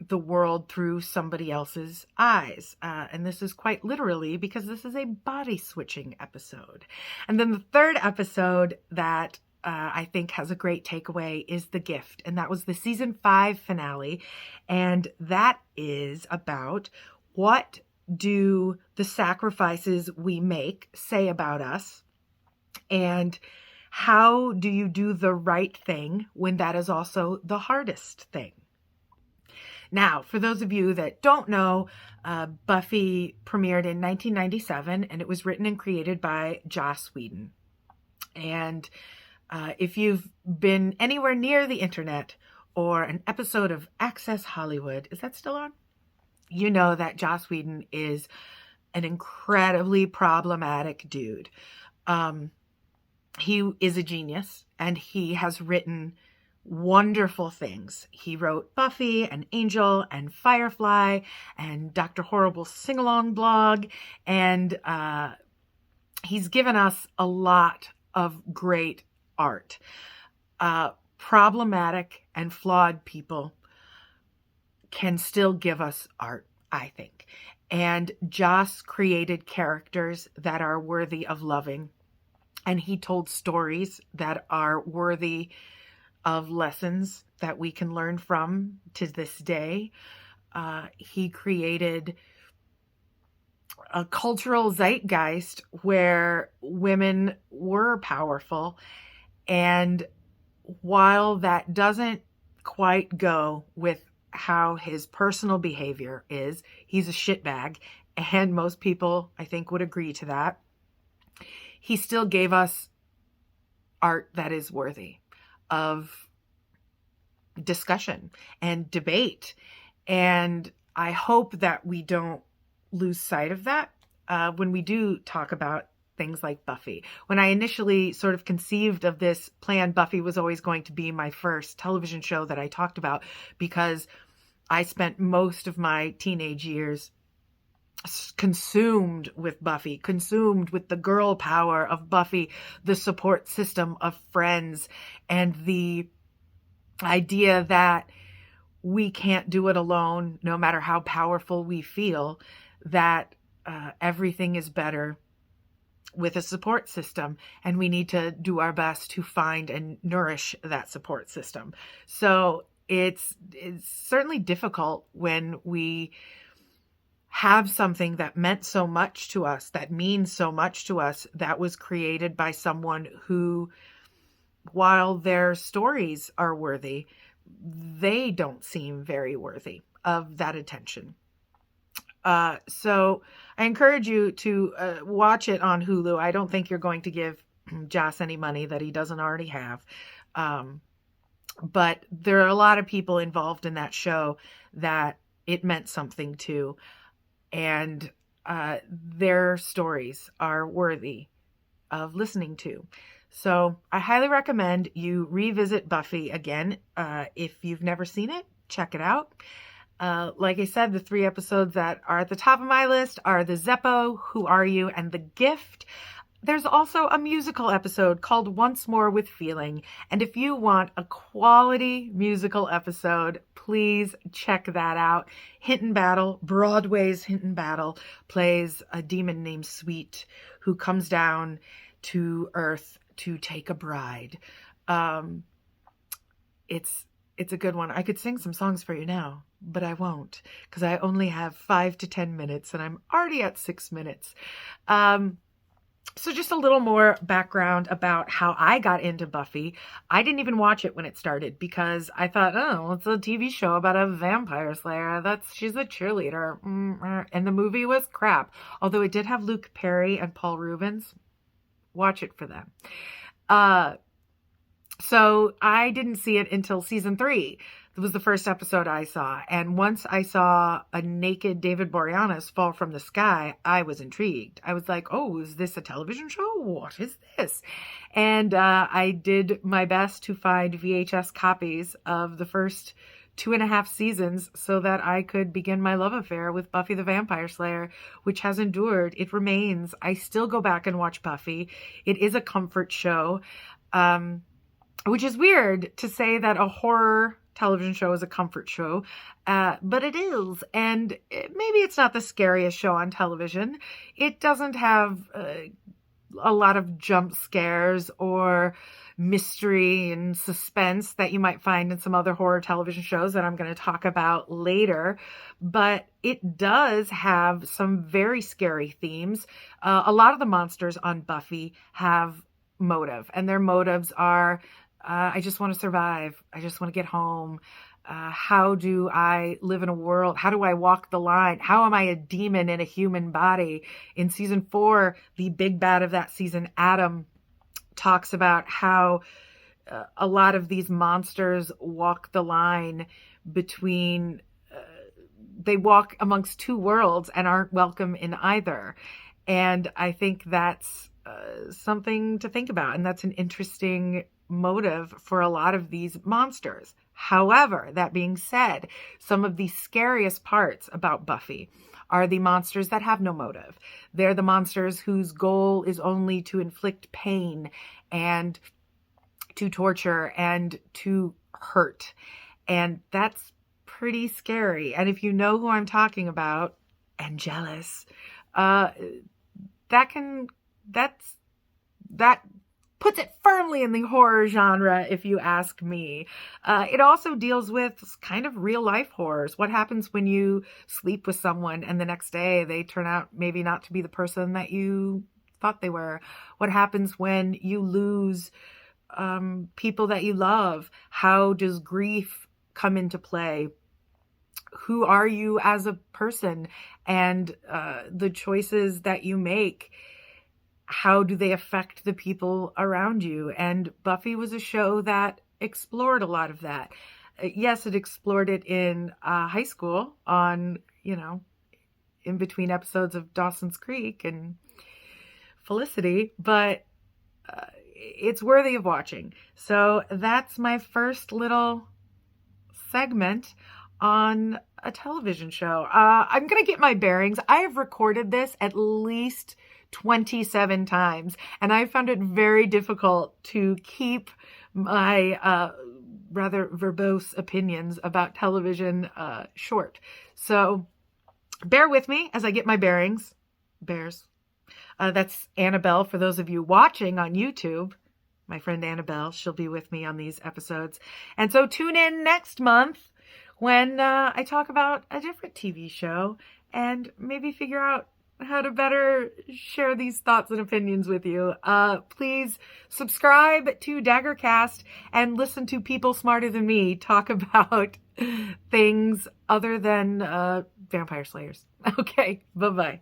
the world through somebody else's eyes? And this is quite literally because this is a body switching episode. And then the third episode that I think has a great takeaway is The Gift. And that was the season 5 finale. And that is about what do the sacrifices we make say about us? And how do you do the right thing when that is also the hardest thing? Now, for those of you that don't know, Buffy premiered in 1997, and it was written and created by Joss Whedon. And if you've been anywhere near the internet or an episode of Access Hollywood, is that still on? You know that Joss Whedon is an incredibly problematic dude. He is a genius, and he has written wonderful things. He wrote Buffy and Angel and Firefly and Dr. Horrible's sing-along blog, and he's given us a lot of great art. Problematic and flawed people can still give us art, I think. And Joss created characters that are worthy of loving, and he told stories that are worthy of lessons that we can learn from to this day. He created a cultural zeitgeist where women were powerful. And while that doesn't quite go with how his personal behavior is, he's a shitbag, and most people, I think, would agree to that. He still gave us art that is worthy of discussion and debate. And I hope that we don't lose sight of that when we do talk about things like Buffy. When I initially sort of conceived of this plan, Buffy was always going to be my first television show that I talked about, because I spent most of my teenage years consumed with Buffy, consumed with the girl power of Buffy, the support system of friends, and the idea that we can't do it alone, no matter how powerful we feel, that everything is better with a support system, and we need to do our best to find and nourish that support system. So it's certainly difficult when we have something that meant so much to us, that means so much to us, that was created by someone who, while their stories are worthy, they don't seem very worthy of that attention. So I encourage you to watch it on Hulu. I don't think you're going to give Joss any money that he doesn't already have. But there are a lot of people involved in that show that it meant something to. And their stories are worthy of listening to. So I highly recommend you revisit Buffy again. If you've never seen it, check it out. Like I said, the 3 episodes that are at the top of my list are The Zeppo, Who Are You, and The Gift. There's also a musical episode called Once More with Feeling. And if you want a quality musical episode, please check that out. Hinton Battle, Broadway's Hinton Battle, plays a demon named Sweet who comes down to Earth to take a bride. It's a good one. I could sing some songs for you now, but I won't, because I only have 5 to 10 minutes and I'm already at 6 minutes. So just a little more background about how I got into Buffy. I didn't even watch it when it started because I thought, oh, it's a TV show about a vampire slayer. She's a cheerleader. And the movie was crap. Although it did have Luke Perry and Paul Reubens. Watch it for them. So I didn't see it until season 3. It was the first episode I saw. And once I saw a naked David Boreanaz fall from the sky, I was intrigued. I was like, oh, is this a television show? What is this? And I did my best to find VHS copies of the first 2.5 seasons so that I could begin my love affair with Buffy the Vampire Slayer, which has endured. It remains. I still go back and watch Buffy. It is a comfort show, which is weird to say that a horror television show is a comfort show, but it is. And maybe it's not the scariest show on television. It doesn't have a lot of jump scares or mystery and suspense that you might find in some other horror television shows that I'm going to talk about later. But it does have some very scary themes. A lot of the monsters on Buffy have motive, and their motives are, I just want to survive. I just want to get home. How do I live in a world? How do I walk the line? How am I a demon in a human body? In season 4, the big bad of that season, Adam, talks about how a lot of these monsters walk the line between, they walk amongst two worlds and aren't welcome in either. And I think that's something to think about. And that's an interesting motive for a lot of these monsters. However, that being said, some of the scariest parts about Buffy are the monsters that have no motive. They're the monsters whose goal is only to inflict pain and to torture and to hurt. And that's pretty scary. And if you know who I'm talking about, and jealous, that puts it firmly in the horror genre, if you ask me. It also deals with kind of real life horrors. What happens when you sleep with someone and the next day they turn out maybe not to be the person that you thought they were? What happens when you lose people that you love? How does grief come into play? Who are you as a person? And the choices that you make, how do they affect the people around you? And Buffy was a show that explored a lot of that. Yes, it explored it in high school on, in between episodes of Dawson's Creek and Felicity, but it's worthy of watching. So that's my first little segment on a television show. I'm going to get my bearings. I have recorded this at least 27 times, and I found it very difficult to keep my rather verbose opinions about television short. So bear with me as I get my bearings. Bears. That's Annabelle for those of you watching on YouTube. My friend Annabelle, she'll be with me on these episodes. And so tune in next month when I talk about a different TV show and maybe figure out how to better share these thoughts and opinions with you. Please subscribe to Daggercast and listen to people smarter than me talk about things other than vampire slayers. Okay, bye-bye.